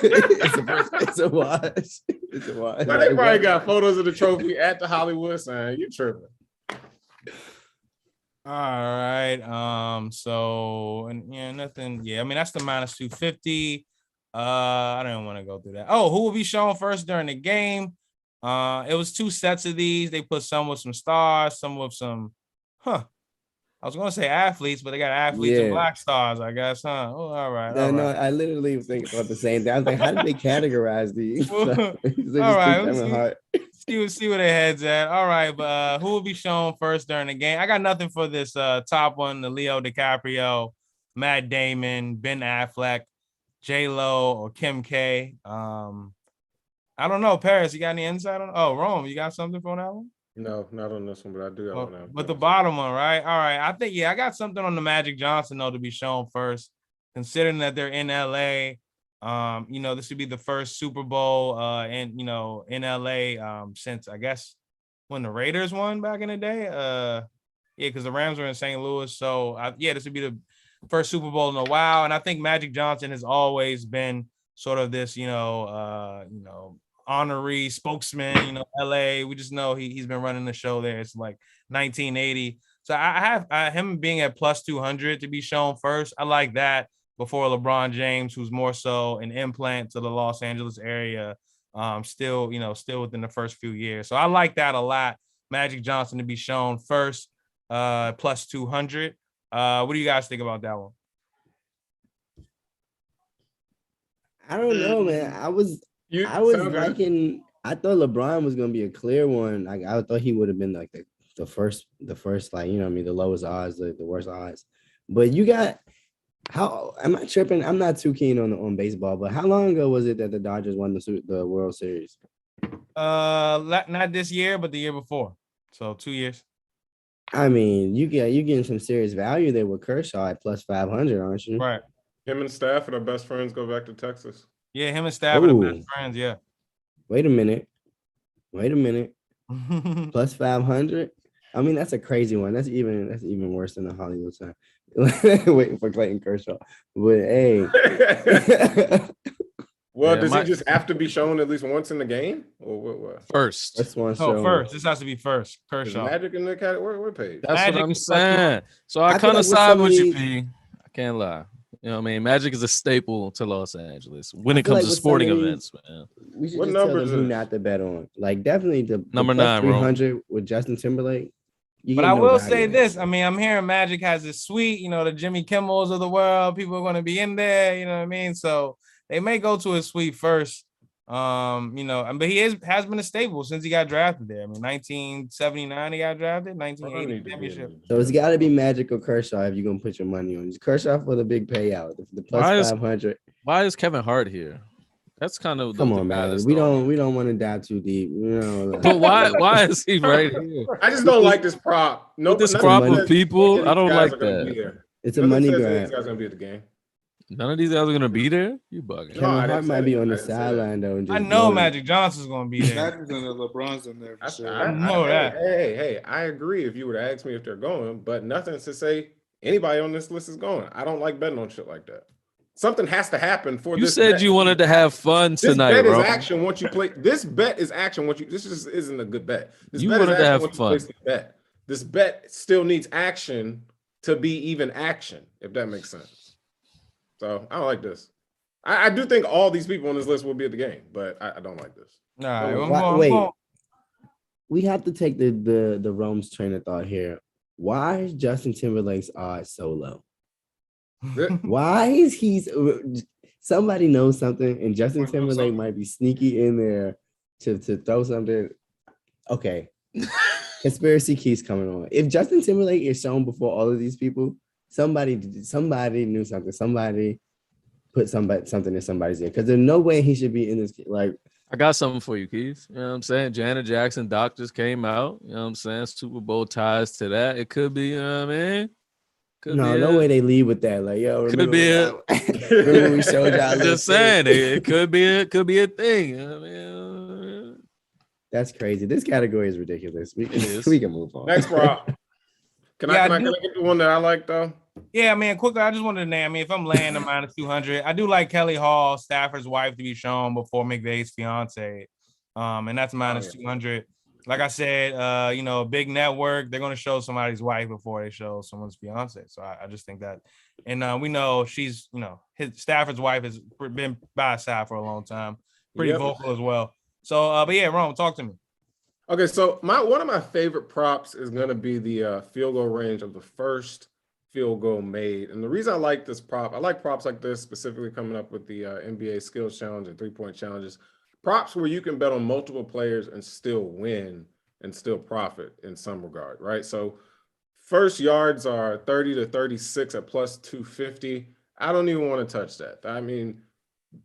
it's a wash. It's a wash. Well, they probably got photos of the trophy at the Hollywood sign. You tripping? All right. So and yeah, nothing. Yeah, I mean that's the -250. I don't want to go through that. Oh, who will be shown first during the game? It was two sets of these. They put some with some stars, some with some, I was gonna say athletes, but they got athletes and black stars, I guess, huh? Oh, all right. No, I literally was thinking about the same thing. I was like, how did they categorize these? All right, see where their heads at. All right, but who will be shown first during the game? I got nothing for this top one: the Leo DiCaprio, Matt Damon, Ben Affleck, J-Lo, or Kim K. I don't know, Paris. You got any insight on? Oh, Rome, you got something for that one? No, not on this one, but I do got one. But the bottom one, right? All right. I think, I got something on the Magic Johnson, though, to be shown first, considering that they're in LA. This would be the first Super Bowl in LA since, I guess, when the Raiders won back in the day. Because the Rams were in St. Louis. So, this would be the first Super Bowl in a while. And I think Magic Johnson has always been sort of this, honorary spokesman, LA. We just know he's been running the show there. It's like 1980. So I have him being at plus 200 to be shown first. I like that before LeBron James, who's more so an implant to the Los Angeles area, still within the first few years. So I like that a lot. Magic Johnson to be shown first, plus 200. What do you guys think about that one? I don't know, man. I was sound good. liking. I thought LeBron was gonna be a clear one. Like I thought he would have been like the first, like, you know what I mean, the lowest odds, the worst odds. But you got how? Am I tripping? I'm not too keen on baseball, but how long ago was it that the Dodgers won the World Series? Not this year, but the year before. So 2 years. I mean, you getting some serious value there with Kershaw at plus 500, aren't you? Right. Him and Stafford are best friends. Go back to Texas. Yeah, him and Stafford are Ooh. best friends. Yeah. Wait a minute. Plus 500. I mean, that's a crazy one. That's even worse than the Hollywood sign. Waiting for Clayton Kershaw. But hey. Well, Yeah, does he just have to be shown at least once in the game? Or what? First. That's one No, show. first. This has to be first. Is Kershaw. Magic in the category? What page? That's Magic what I'm is plus saying. So I I feel kind like of with side some of with you, these- P. I can't lie. You know what I mean? Magic is a staple to Los Angeles when I it feel comes like to with some sporting of these- events, man. We should What just tell number them is who this? not to bet on. Like definitely the Number plus 9, Rome. 300 with Justin Timberlake. You But get I no will value say in this. it. I mean, I'm hearing Magic has this suite, the Jimmy Kimmels of the world. People are going to be in there, you know what I mean? So they may go to his suite first. But he has been a staple since he got drafted there. I mean, 1979 he got drafted, I need 1980 to be championship. in So it's got to be Magic or Kershaw if you're gonna put your money on. It's Kershaw for the big payout, the plus Why is- 500. Why is Kevin Hart here? That's kind of Come the on, guy man. that's We the only- don't want to dive too deep. But why is he right here? I just don't like this prop. No, With this nothing crop money- of people, says I don't these guys like are gonna be that. there. It's a Nothing money says these grab. guys are gonna be at the game. None of these guys are gonna be there. You bugging? Kevin I Hart didn't might say be that. on I the didn't say that. sideline though. And I just know blowing. Magic Johnson's going to be there. Magic's in there, LeBron's in there for sure. I know that. Hey, I agree if you were to ask me if they're going, but nothing to say anybody on this list is going. I don't like betting on shit like that. Something has to happen for You this. said bet. you wanted to have fun This tonight, bet is bro. action once you play. This bet is action once you. This just isn't a good bet. This You bet is wanted to action have once you fun. place the bet. This bet still needs action to be even action, if that makes sense. So I don't like this. I do think all these people on this list will be at the game, but I don't like this. All right, Wait. We have to take the Rome's train of thought here. Why is Justin Timberlake's odds so low? Why is somebody knows something and Justin Timberlake might be sneaky in there to throw something? Okay. Conspiracy keys coming on. If Justin Timberlake is shown before all of these people, somebody knew something. Somebody put something in somebody's ear because there's no way he should be in this. Like, I got something for you, Keith. You know what I'm saying? Janet Jackson doctors came out. You know what I'm saying? Super Bowl ties to that. It could be, you know what I mean? Could no way they leave with that. Like, yo, Could be remember we showed y'all. I'm just saying it could be a thing. You know what I mean? That's crazy. This category is ridiculous. We is. can move on. Next prop. Can Yeah, I I do- get the one that I like though? Yeah, man, quickly, I just wanted to name, I mean, if I'm laying the minus 200, I do like Kelly Hall, Stafford's wife, to be shown before McVay's fiance. And that's minus 200. Like I said, a big network, they're going to show somebody's wife before they show someone's fiance. So I just think that. And we know she's, Stafford's wife has been by his side for a long time. Pretty Yep. vocal as well. So, but yeah, Rome, talk to me. Okay, so one of my favorite props is going to be the field goal range of the first field goal made. And the reason I like this prop, I like props like this, specifically coming up with the NBA skills challenge and 3-point challenges. Props where you can bet on multiple players and still win and still profit in some regard, right? So first yards are 30 to 36 at plus 250. I don't even want to touch that. I mean,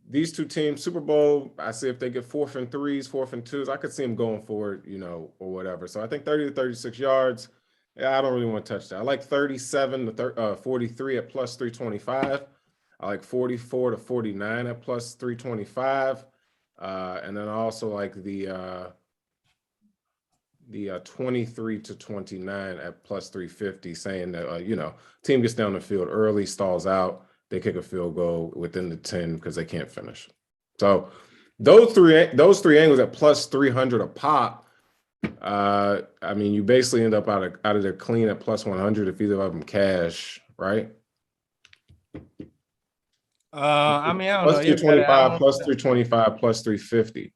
these two teams, Super Bowl, I see if they get 4th and 3s, 4th and 2s, I could see them going for it, or whatever. So I think 30 to 36 yards, yeah, I don't really want to touch that. I like 37 to 43 at plus 325. I like 44 to 49 at plus 325. And then I also like the 23 to 29 at plus 350, saying that, team gets down the field early, stalls out, they kick a field goal within the 10 because they can't finish. So those three angles at plus 300 a pop, I mean, you basically end up out of there clean at plus 100 if either of them cash, right? I mean, I don't know. Plus You're better. 325, plus 325, plus 350.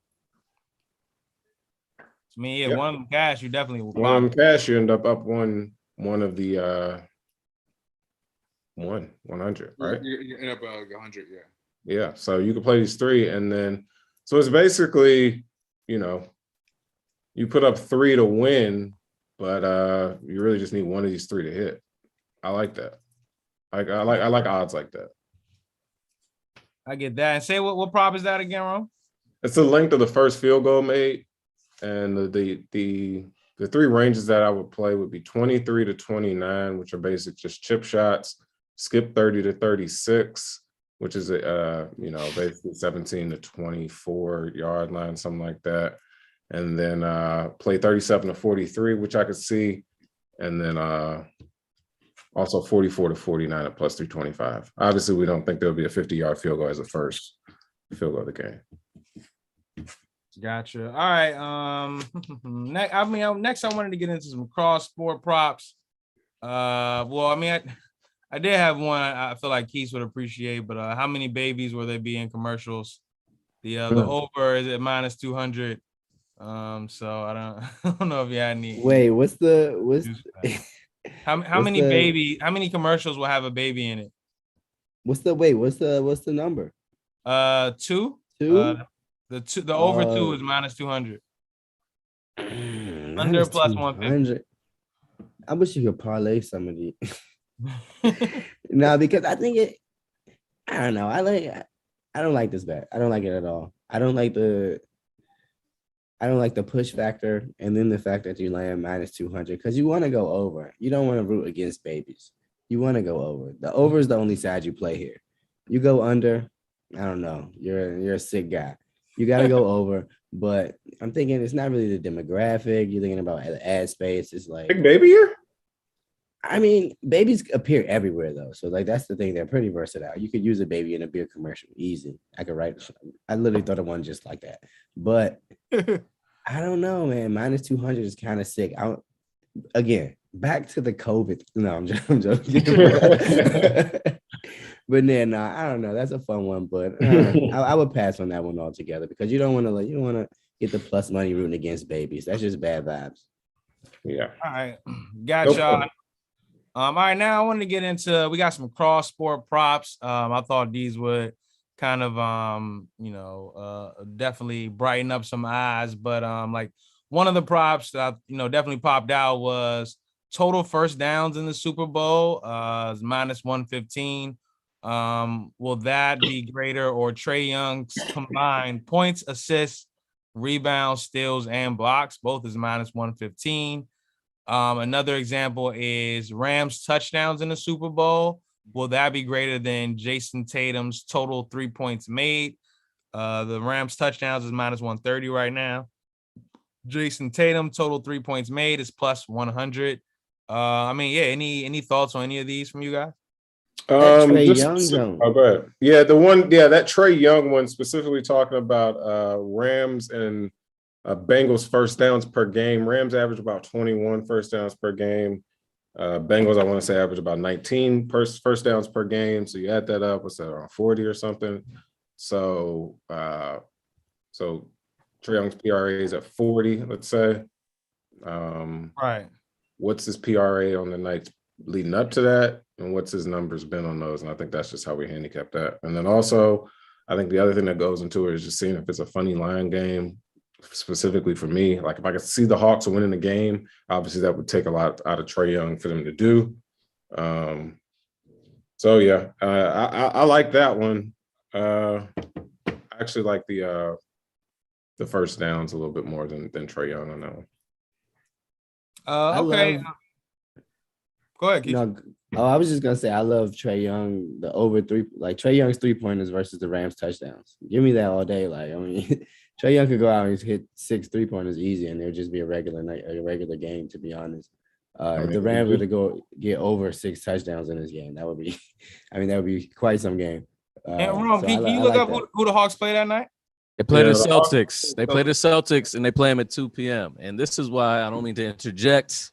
I mean, yeah, Yep. one of them cash, you definitely will One of pop. them cash, you end up one of the 100, right? You end up 100, yeah. Yeah. So you can play these three, and then so it's basically, you put up 3 to win, but you really just need one of these 3 to hit. I like that. I like odds like that. I get that. And say what prop is that again, Ron? It's the length of the first field goal made, and the 3 ranges that I would play would be 23 to 29, which are basic just chip shots. Skip 30 to 36, which is basically 17 to 24 yard line, something like that. And then play 37 to 43, which I could see, and then also 44 to 49 at plus 325. Obviously, we don't think there'll be a 50-yard field goal as the first field goal of the game. Gotcha. All right. Next I wanted to get into some cross sport props. Well, I mean, I did have one I feel like Keith would appreciate, but how many babies will there be in commercials? The over is at minus 200. So I don't know if you had any. Wait, how many commercials will have a baby in it? what's the number? 2. 2? The over 2 is minus 200. Under plus 150. I wish you could parlay some of these. No, because I think I don't know. I don't like this bet. I don't like it at all. I don't like the push factor, and then the fact that you land minus 200 because you want to go over. You don't want to root against babies. You want to go over. The over is the only side you play here. You go under, I don't know. You're a sick guy. You got to go over. But I'm thinking it's not really the demographic. You're thinking about the ad space. It's like Big baby here? I mean, babies appear everywhere though. So like that's the thing. They're pretty versatile. You could use a baby in a beer commercial. Easy. I literally thought of one just like that. But I don't know, man. Minus 200 is kind of sick. Again, back to the COVID. No, I'm joking. But then I don't know. That's a fun one, but I would pass on that one altogether because you don't want to get the plus money rooting against babies. That's just bad vibes. Yeah. All right. Gotcha. All right, now I wanted to get into, we got some cross sport props. I thought these would kind of definitely brighten up some eyes, but like one of the props that definitely popped out was total first downs in the Super Bowl is minus 115. Will that be greater or Trae Young's combined points, assists, rebounds, steals, and blocks? Both is minus 115. Another example is Rams touchdowns in the Super Bowl. Will that be greater than Jason Tatum's total 3 points made? The Rams touchdowns is minus 130 right now. Jason Tatum total 3 points made is plus 100. Any thoughts on any of these from you guys? Trae Young. Oh, go ahead. Yeah, that Trae Young one, specifically talking about Rams and Bengals first downs per game. Rams average about 21 first downs per game. Bengals, I want to say, average about 19 first downs per game. So you add that up, what's that, around 40 or something? So Trae Young's PRA is at 40, let's say. Right. What's his PRA on the nights leading up to that? And what's his numbers been on those? And I think that's just how we handicap that. And then also, I think the other thing that goes into it is just seeing if it's a funny line game. Specifically for me, like if I could see the Hawks winning the game, obviously that would take a lot out of Trae Young for them to do. So yeah, I like that one. I actually like the first downs a little bit more than Trae Young on that one. Okay. Go ahead, Keith. I was just gonna say I love Trae Young, the over 3, like Trae Young's 3-pointers versus the Rams touchdowns. Give me that all day. Like, I mean, Trae Young could go out and hit 6 3-pointers easy, and it would just be a regular night, a regular game, to be honest. If the Rams were to go get over 6 touchdowns in this game, that would be, that would be quite some game. Can you look up who the Hawks played that night? They play Yeah, the the Hawks- Celtics. They play the Celtics, and they play them at 2 p.m. And this is why I don't mean to interject,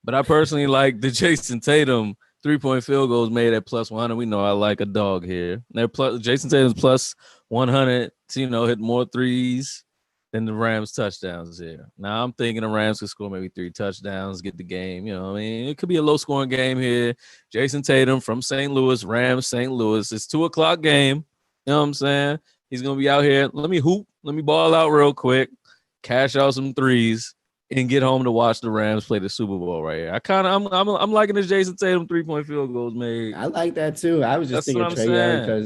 but I personally like the Jason Tatum 3-point field goals made at plus 100. We know I like a dog here. They're Jason Tatum's plus 100 to, hit more threes than the Rams touchdowns here. Now I'm thinking the Rams could score maybe 3 touchdowns, get the game. It could be a low scoring game here. Jason Tatum from St. Louis, Rams, St. Louis. It's 2:00 game. You know what I'm saying? He's gonna be out here. Let me hoop. Let me ball out real quick, cash out some threes, and get home to watch the Rams play the Super Bowl right here. I'm liking this Jason Tatum 3-point field goals made. I like that too. I was just That's thinking what I'm Trae Young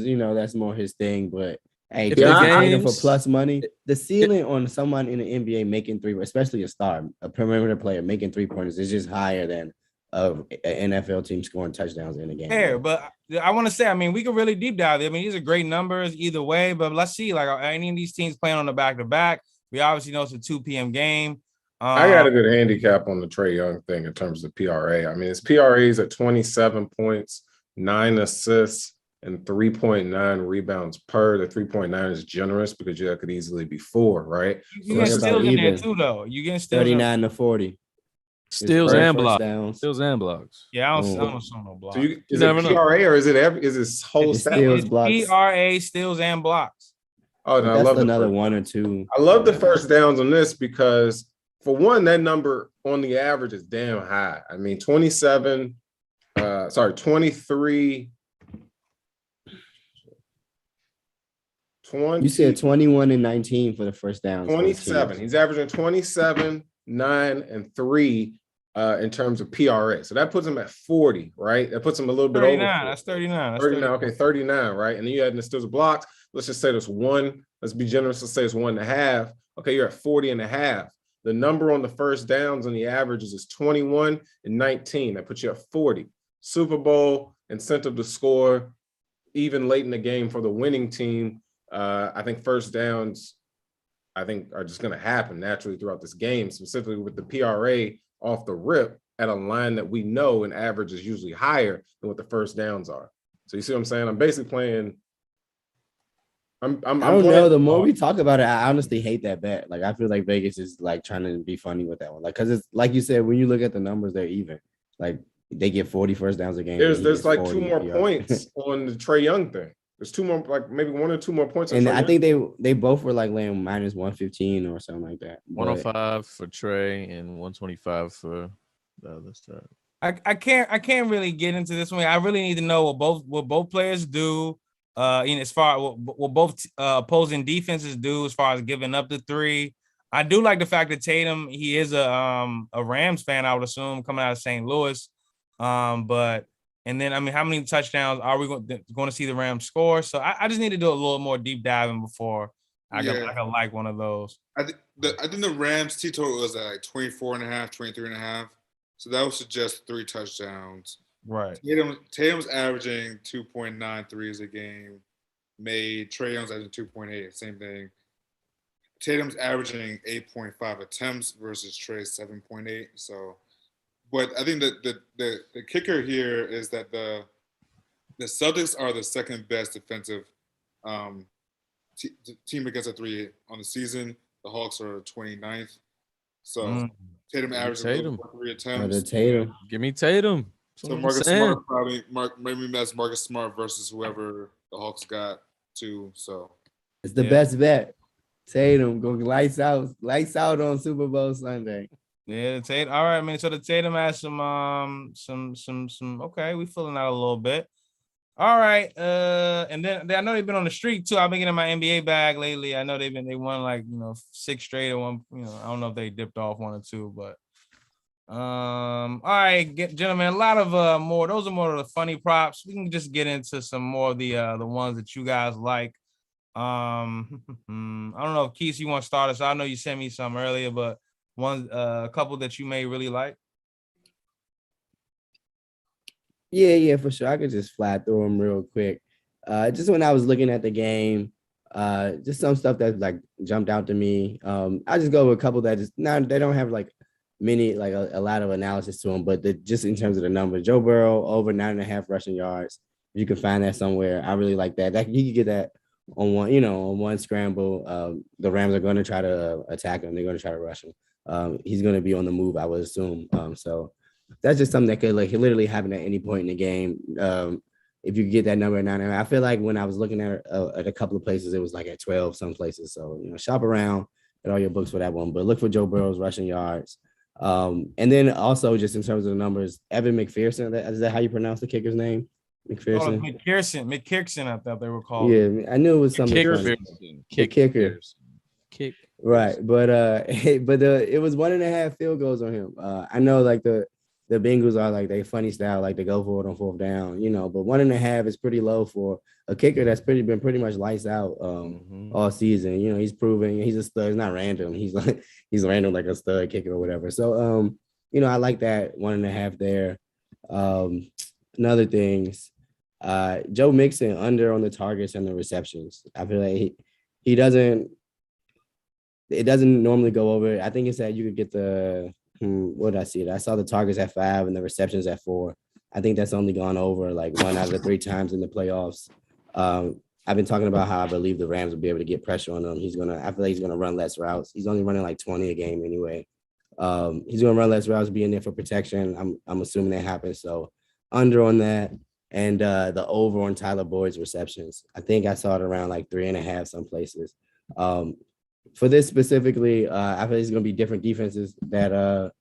saying. because that's more his thing. But hey, If Jason the Tatum for games- plus money, the ceiling on someone in the NBA making three, especially a star, a perimeter player making 3-pointers, is just higher than an NFL team scoring touchdowns in a game. Fair, but I want to say, we could really deep dive. These are great numbers either way, but let's see. Like, are any of these teams playing on the back-to-back? We obviously know it's a 2 p.m. game. I got a good handicap on the Trae Young thing in terms of PRA. His PRA is at 27 points, 9 assists, and 3.9 rebounds per. The 3.9 is generous because that could easily be 4, right? You get So steals in there even. too, though. You getting steals. 39 to 40. Steals First and blocks. downs. Steals and blocks. Yeah, I Mm. don't show no blocks. So is it never know. PRA or is it whole It's stat? steals, blocks. PRA steals and blocks. Oh, no, I That's love another the 1 or 2. I love the first downs on this because, for one, that number on the average is damn high. 23. You said 21 and 19 for the first downs. 27. He's averaging 27, 9, and 3 in terms of PRA. So that puts him at 40, right? That puts him a little bit 39. over. 40. That's 39. That's 39. Okay, 39, right? And then you add in the steals and blocks. Let's just say there's 1. Let's be generous. Let's say it's 1.5. Okay, you're at 40.5. The number on the first downs on the averages is 21 and 19. That puts you at 40. Super Bowl incentive to score even late in the game for the winning team. I think first downs, are just going to happen naturally throughout this game, specifically with the PRA off the rip at a line that we know an average is usually higher than what the first downs are. So you see what I'm saying? I'm basically playing. I don't know. The more we talk about it, I honestly hate that bet. Like, I feel like Vegas is like trying to be funny with that one. Like, because it's like you said, when you look at the numbers, they're even. Like, they get 40 first downs a game. There's like 2 more points on the Trae Young thing. There's 2 more, like maybe 1 or 2 more points. And I think they both were like laying minus 115 or something like that. 105 for Trae and 125 for the other side. I can't really get into this one. I really need to know what both players do. As far what both opposing defenses do as far as giving up the 3. I do like the fact that Tatum, he is a Rams fan, I would assume, coming out of St. Louis. And then, how many touchdowns are we going to see the Rams score? So I just need to do a little more deep diving before I can like one of those. I think the Rams T total was at like 24.5, 23.5. So that would suggest 3 touchdowns. Right. Tatum's averaging 2.9 threes a game. Trae Young's averaging 2.8. Same thing. Tatum's averaging 8.5 attempts versus Trae's 7.8. So. But I think that the kicker here is that the Celtics are the second best defensive team against a 3 on the season. The Hawks are 29th. So Tatum averages 3 attempts. Tatum. Give me Tatum. So Marcus Smart maybe that's Marcus Smart versus whoever the Hawks got to. So it's the best bet. Tatum going lights out on Super Bowl Sunday. Yeah, Tatum. All right, man. So the Tatum has some. Okay, we filling out a little bit. All right. And then I know they've been on the streak too. I've been getting my NBA bag lately. I know they won like 6 straight or one. I don't know if they dipped off 1 or 2, but all right, gentlemen. A lot of more. Those are more of the funny props. We can just get into some more of the ones that you guys like. I don't know if Keith, you want to start us. I know you sent me some earlier, but. A couple that you may really like. Yeah, for sure. I could just fly through them real quick. Just when I was looking at the game, just some stuff that like jumped out to me. I just go with a couple that just they don't have like many like a lot of analysis to them, but just in terms of the numbers, Joe Burrow over 9.5 rushing yards. If you can find that somewhere, I really like that. You can get that on one scramble, the Rams are going to try to attack him. They're going to try to rush him. He's going to be on the move, I would assume. So that's just something that could like literally happen at any point in the game. If you get that number at 9, I feel like when I was looking at a couple of places, it was like at 12 some places. So shop around at all your books for that one. But look for Joe Burrow's rushing yards. And then also just in terms of the numbers, Evan McPherson, is that how you pronounce the kicker's name? McPherson. McPherson, I thought they were called. Yeah, I knew it was something funny. Kicker. Kick. Right, but it was 1.5 field goals on him. I know like the Bengals are like they funny style, like they go for it on 4th down, but 1.5 is pretty low for a kicker that's been pretty much lights out all season. He's proven he's a stud. It's not random. He's random like a stud kicker or whatever. So I like that 1.5 there. Another things, Joe Mixon under on the targets and the receptions. I feel like he doesn't. It doesn't normally go over. I think it's that you could get the what did I see? I saw the targets at 5 and the receptions at 4. I think that's only gone over like 1 out of 3 times in the playoffs. I've been talking about how I believe the Rams will be able to get pressure on him. I feel like he's gonna run less routes. He's only running like 20 a game anyway. He's gonna run less routes, be in there for protection. I'm assuming that happens. So under on that, and the over on Tyler Boyd's receptions. I think I saw it around like 3.5 some places. For this specifically, I feel it's going to be different defenses that the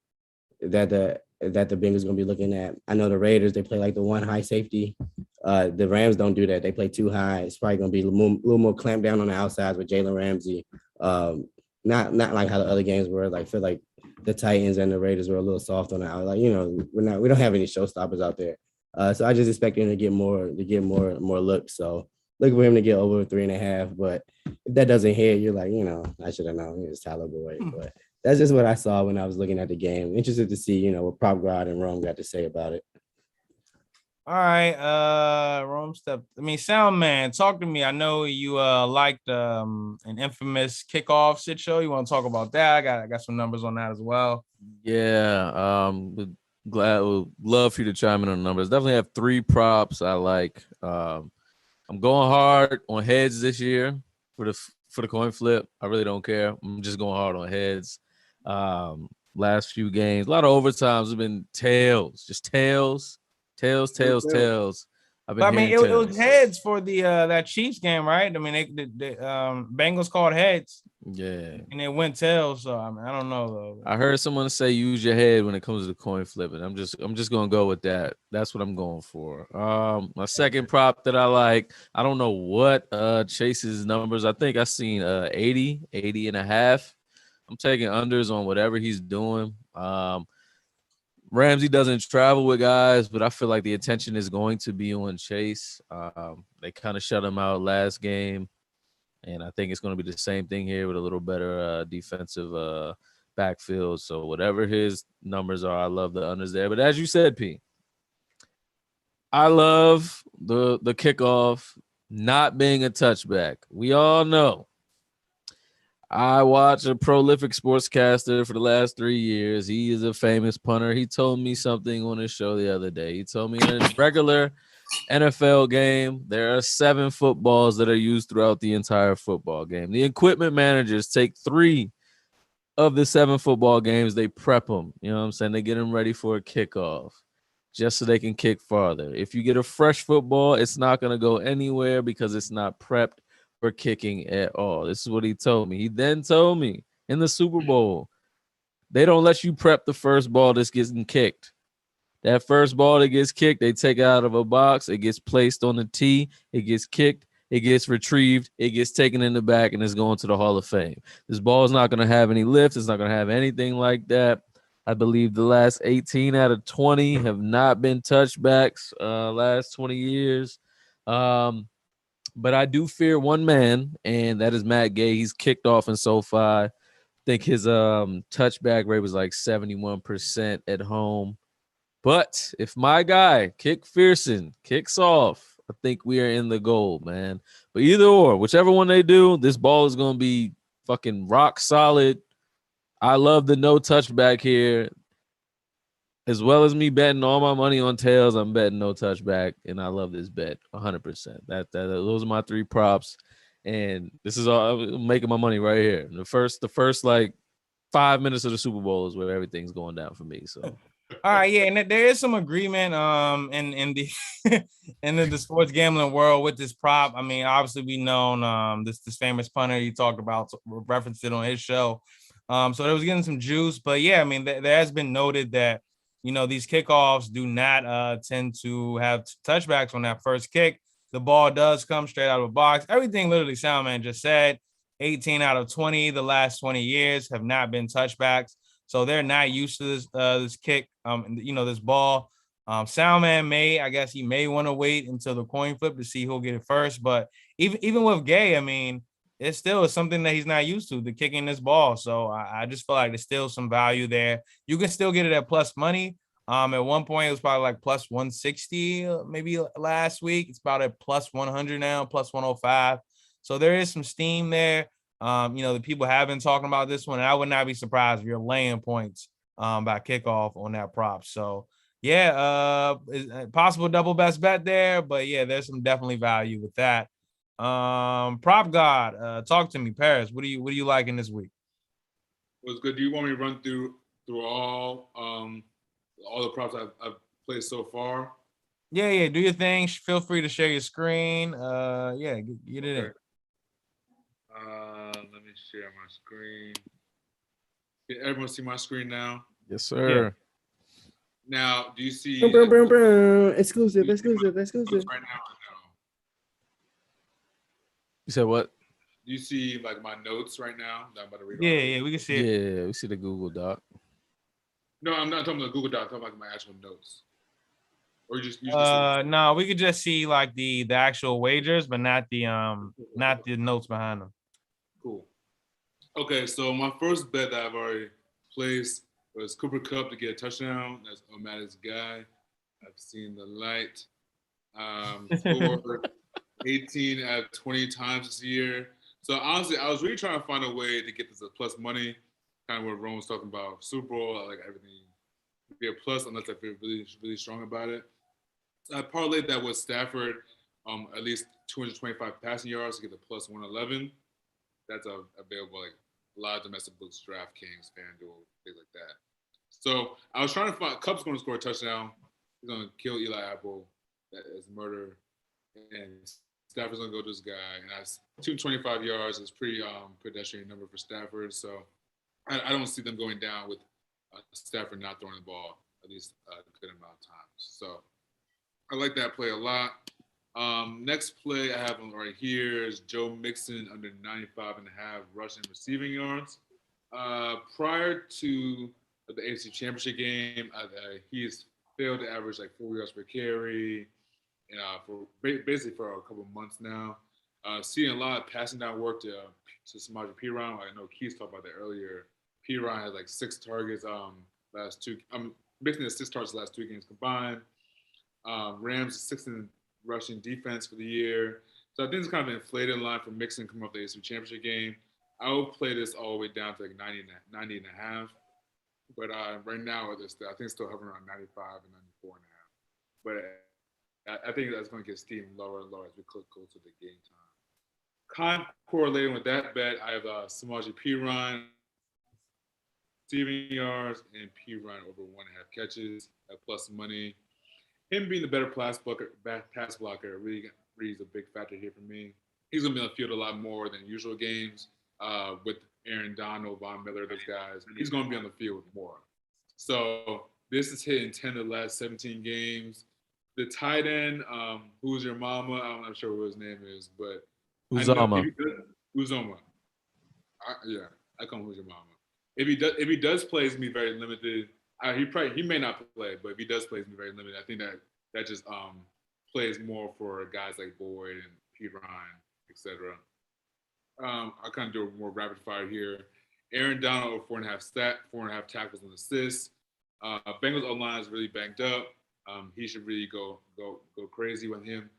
Bengals going to be looking at. I know the Raiders, they play like the 1 high safety. The Rams don't do that. They play 2 high. It's probably going to be a little more clamped down on the outsides with Jalen Ramsey. Not like how the other games were. Like feel like the Titans and the Raiders were a little soft on the out. Like we don't have any showstoppers out there. So I just expect him to get more looks. So looking for him to get over 3.5, but if that doesn't hit, you're like, I should have known it's Tyler Boyd. But that's just what I saw when I was looking at the game. Interested to see, what Prop God and Rome got to say about it. All right, Rome step. Sound man, talk to me. I know you liked an infamous kickoff sit show. You want to talk about that? I got some numbers on that as well. Yeah, would love for you to chime in on the numbers. Definitely have 3 props I like. I'm going hard on heads this year for the coin flip. I really don't care. I'm just going hard on heads. Last few games, a lot of overtimes have been tails, just tails. I've been it was heads for the that Chiefs game, right? The Bengals called heads. Yeah, and it went tails. So I don't know though. I heard someone say use your head when it comes to the coin flipping. I'm just gonna go with that. That's what I'm going for. My second prop that I like, I don't know what Chase's numbers. I think I seen 80.5. I'm taking unders on whatever he's doing. Ramsey doesn't travel with guys, but I feel like the attention is going to be on Chase. They kind of shut him out last game, and I think it's going to be the same thing here with a little better defensive backfield. So whatever his numbers are, I love the unders there. But as you said, P, I love the kickoff not being a touchback. We all know. I watch a prolific sportscaster for the last 3 years. He is a famous punter. He told me something on his show the other day. He told me in a regular NFL game, there are 7 footballs that are used throughout the entire football game. The equipment managers take 3 of the 7 football games. They prep them. You know what I'm saying? They get them ready for a kickoff just so they can kick farther. If you get a fresh football, it's not going to go anywhere because it's not prepped for kicking at all. This is what he told me. He then told me in the Super Bowl, they don't let you prep the first ball that's getting kicked. That first ball that gets kicked, they take it out of a box. It gets placed on the tee. It gets kicked. It gets retrieved. It gets taken in the back, and it's going to the Hall of Fame. This ball is not going to have any lift. It's not going to have anything like that. I believe the last 18 out of 20 have not been touchbacks last 20 years. But I do fear one man, and that is Matt Gay. He's kicked off in SoFi. I think his touchback rate was like 71% at home. But if my guy, McPherson, kicks off, I think we are in the goal, man. But either or, whichever one they do, this ball is going to be fucking rock solid. I love the no touchback here. As well as me betting all my money on tails, I'm betting no touchback, and I love this bet 100%. Those are my 3 props. And this is all I'm making my money right here. The first like 5 minutes of the Super Bowl is where everything's going down for me. So All right, yeah, and there is some agreement in the in the sports gambling world with this prop. I mean, obviously we known this famous punter you talked about referenced it on his show. So there was getting some juice, but yeah, I mean there has been noted that these kickoffs do not tend to have touchbacks on that first kick. The ball does come straight out of the box. Everything literally Soundman just said. 18 out of 20 the last 20 years have not been touchbacks. So they're not used to this kick, this ball. Soundman he may want to wait until the coin flip to see who'll get it first. But even with Gay, I mean, it's still something that he's not used to, the kicking this ball. So I just feel like there's still some value there. You can still get it at plus money. At one point it was probably like plus 160, maybe last week. It's about at plus 100 now, plus 105. So there is some steam there. The people have been talking about this one, and I would not be surprised if you're laying points by kickoff on that prop. So yeah, possible double best bet there, but yeah, there's some definitely value with that. Prop God, talk to me, Paris. What do you like in this week? What's good? Do you want me to run through all the props I've played so far? Yeah, do your thing. Feel free to share your screen. Yeah, get it in. Let me share my screen. Can everyone see my screen now? yes, sir. Yeah. Now, do you see Exclusive. right now? Or no? You said what? Do you see like my notes right now that I'm about to read? Yeah, we can see it. Yeah, we see the Google Doc. No, I'm not talking about the Google Doc. I'm talking about my actual notes. Or you just no, we could just see like the actual wagers, but not the notes behind them. Cool. Okay, so my first bet that I've already placed was Cooper Kupp to get a touchdown. That's Omatis guy. I've seen the light. Scored 18 out of 20 times this year. So honestly, I was really trying to find a way to get this as plus money. Kind of what Rome was talking about Super Bowl. I like everything be a plus unless I feel really, really strong about it. So I parlayed that with Stafford, at least 225 passing yards to get the plus 111. That's available like a lot of domestic books, DraftKings, FanDuel, things like that. So I was trying to find Kupp's going to score a touchdown. He's going to kill Eli Apple. That is murder. And Stafford's going to go to this guy. And that's 225 yards. It's pretty pedestrian number for Stafford. So I don't see them going down with Stafford not throwing the ball at least a good amount of times. So I like that play a lot. Next play I have right here is Joe Mixon under 95.5 rushing receiving yards. Prior to the AFC Championship game, he has failed to average like 4 yards per carry, and basically for a couple of months now. Seeing a lot of passing down work to Samaje Perine. I know Keith talked about that earlier. Perine has like 6 targets last two. Mixon has 6 targets last 2 games combined. Rams 6th in rushing defense for the year. So I think it's kind of an inflated line for Mixon coming off the AFC Championship game. I would play this all the way down to like 90 and a half. But right now, I think it's still hovering around 95 and 94 and a half. But I think that's going to get steam lower and lower as we close to the game time. Kind of correlating with that bet, I have Samaje Perine receiving yards and Perine over 1.5 catches at plus money. Him being the better pass blocker really is a big factor here for me. He's going to be on the field a lot more than usual games with Aaron Donald, Von Miller, those guys. He's going to be on the field more. So this is hitting 10 of the last 17 games. The tight end, Who's Your Mama? I'm not sure what his name is, but Uzomah. Uzomah. I call him Who's Your Mama. If he does play, he's going to be very limited. He may not play, but if he does play, he's going to be very limited. I think that just plays more for guys like Boyd and Perine, etc. I'll kind of do a more rapid fire here. Aaron Donald over 4.5 tackles and assists. Bengals O-line is really banged up. He should really go crazy with him.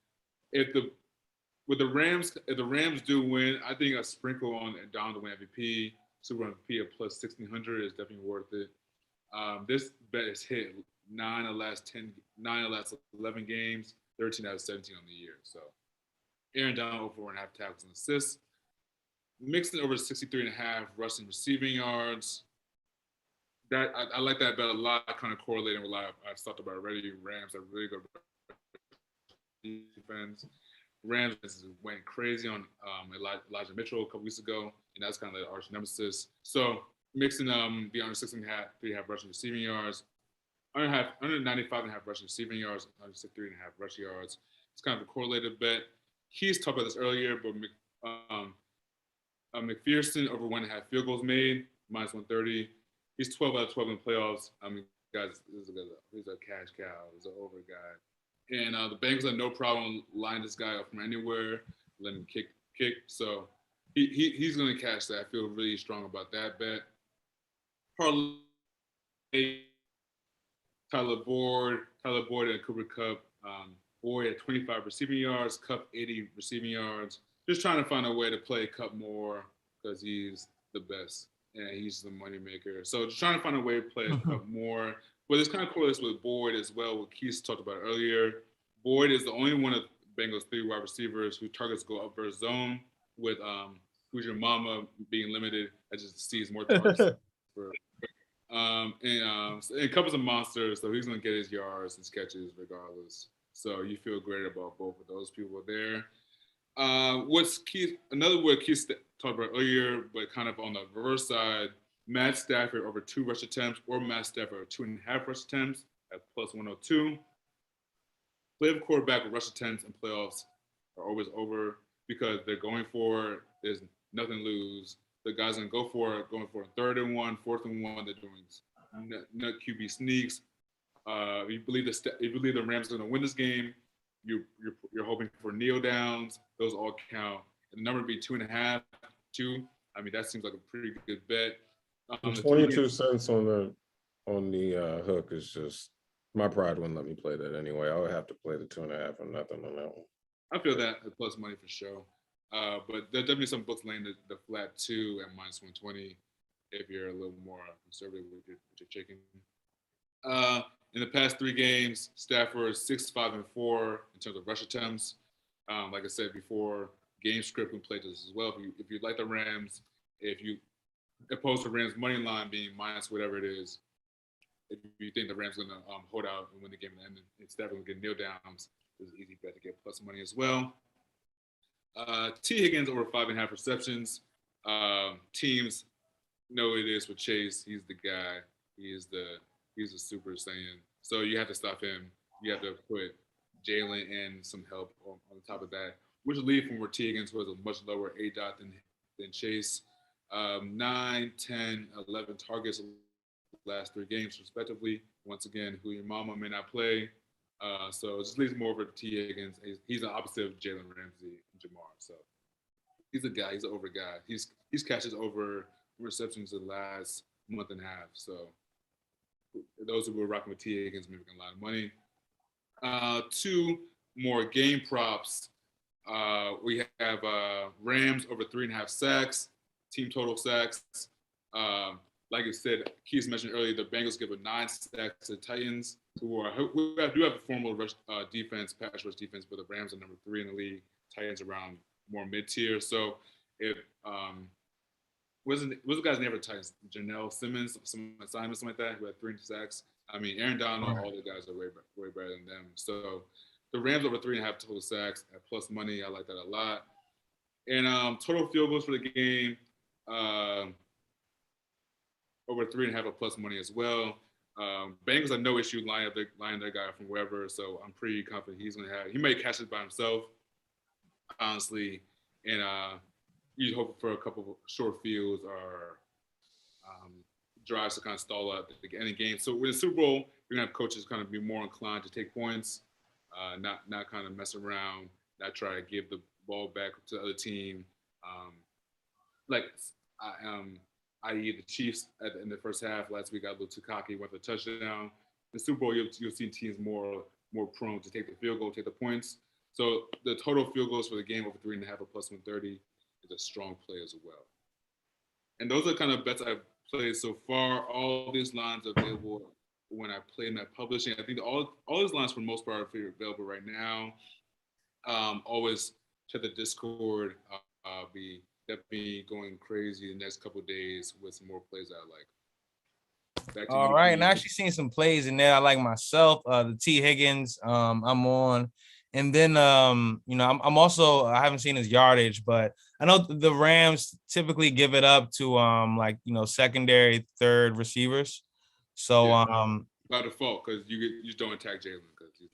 If the Rams do win, I think a sprinkle on Donald to win MVP, Super MVP of plus 1,600 is definitely worth it. This bet is hit 9 of the last 11 games, 13 out of 17 on the year. So Aaron Donald over 4.5 tackles and assists. Mixon over 63.5 rushing receiving yards. That I like that bet a lot, kind of correlating with a lot I've talked about already. Rams are really good defense. Rams went crazy on Elijah Mitchell a couple weeks ago, and that's kind of the arch nemesis. So Mixon be under 6.5, 3.5 rushing receiving yards, under 95.5 rushing receiving yards, under 3.5 rushing yards. It's kind of a correlated bet. He's talked about this earlier, but McPherson over 1.5 field goals made, minus 130. He's 12 out of 12 in the playoffs. I mean, guys, he's a cash cow. He's an over guy. And the Bengals had no problem lining this guy up from anywhere, letting him kick. So he's going to cash that. I feel really strong about that bet. Parlay, Tyler Boyd and Cooper Kupp. Boyd at 25 receiving yards, Kupp 80 receiving yards. Just trying to find a way to play Kupp more because he's the best and he's the money maker. So just trying to find a way to play Kupp more. But it's kind of cool with Boyd as well, what Keith talked about earlier. Boyd is the only one of Bengals 3 wide receivers who targets go up versus zone with Who's Your Mama being limited. I just sees more targets. And Kupp is a monster, so he's going to get his yards, his catches regardless. So you feel great about both of those people there. What's Keith? Another word Keith talked about earlier, but kind of on the reverse side, Matt Stafford over 2 rush attempts or Matt Stafford over 2.5 rush attempts at plus 102. Play of quarterback with rush attempts in playoffs are always over because they're going for it. There's nothing to lose. The guys going to go for it, going for it 3rd and 1, 4th and 1. They're doing nut QB sneaks. If you believe the Rams are going to win this game, you're hoping for kneel downs. Those all count. And the number would be 2.5, 2. I mean, that seems like a pretty good bet. 22 cents on the hook is just my pride wouldn't let me play that anyway. I would have to play the 2.5 or nothing on that one. I feel that at plus money for sure. But there are definitely some books laying the flat 2 at minus 120 if you're a little more conservative with your chicken. In the past 3 games, Stafford is 6-5-4 in terms of rush attempts. Like I said before, game script can play this as well. If you like the Rams, if you opposed to Rams money line being minus whatever it is, if you think the Rams are going to hold out and win the game and Stafford will get kneel downs, there's an easy bet to get plus money as well. T. Higgins over 5.5 receptions. Teams know it is with Chase. He's the guy. He's a super saiyan. So you have to stop him. You have to put Jalen and some help on top of that, which will lead from where T. Higgins was a much lower ADOT than Chase. 9, 10, 11 targets last 3 games respectively. Once again, Who Your Mama may not play. So it just leaves more over T. Higgins. He's the opposite of Jalen Ramsey and Jamar. So he's a guy. He's an over guy. He's catches over receptions the last month and a half. So those who were rocking with T. Higgins making a lot of money. 2 more game props. We have Rams over 3.5 sacks, team total sacks. Like I said, Keith mentioned earlier, the Bengals give 9 sacks to the Titans, who do have a formal rush defense, pass rush defense, but the Rams are number 3 in the league. Titans around more mid-tier. So if what's the guy's name for the Titans? Janelle Simmons, something like that, who had 3 sacks. I mean, Aaron Donald, all the guys are way better than them. So the Rams over 3.5 total sacks at plus money. I like that a lot. And total field goals for the game, over 3.5 at plus money as well. Bengals have no issue lining their guy from wherever, so I'm pretty confident he may catch it by himself, honestly. And you hope for a couple of short fields or drives to kind of stall out the end of the game. So with the Super Bowl, you're gonna have coaches kind of be more inclined to take points, not kind of mess around, not try to give the ball back to the other team. I.e. the Chiefs in the first half last week got a little too cocky, went for a touchdown. The Super Bowl, you'll see teams more prone to take the field goal, take the points. So the total field goals for the game over 3.5 at plus 130 is a strong play as well. And those are kind of bets I've played so far. All these lines are available when I play Net Publishing. I think all these lines for the most part are available right now. Always check the Discord. Be definitely going crazy the next couple of days with some more plays I like. Back to All you, right, P. and I actually seen some plays in there. I like myself, the T Higgins. I'm on, and then I'm also I haven't seen his yardage, but I know the Rams typically give it up to secondary, third receivers. So Yeah. By default, because you just don't attack Jalen.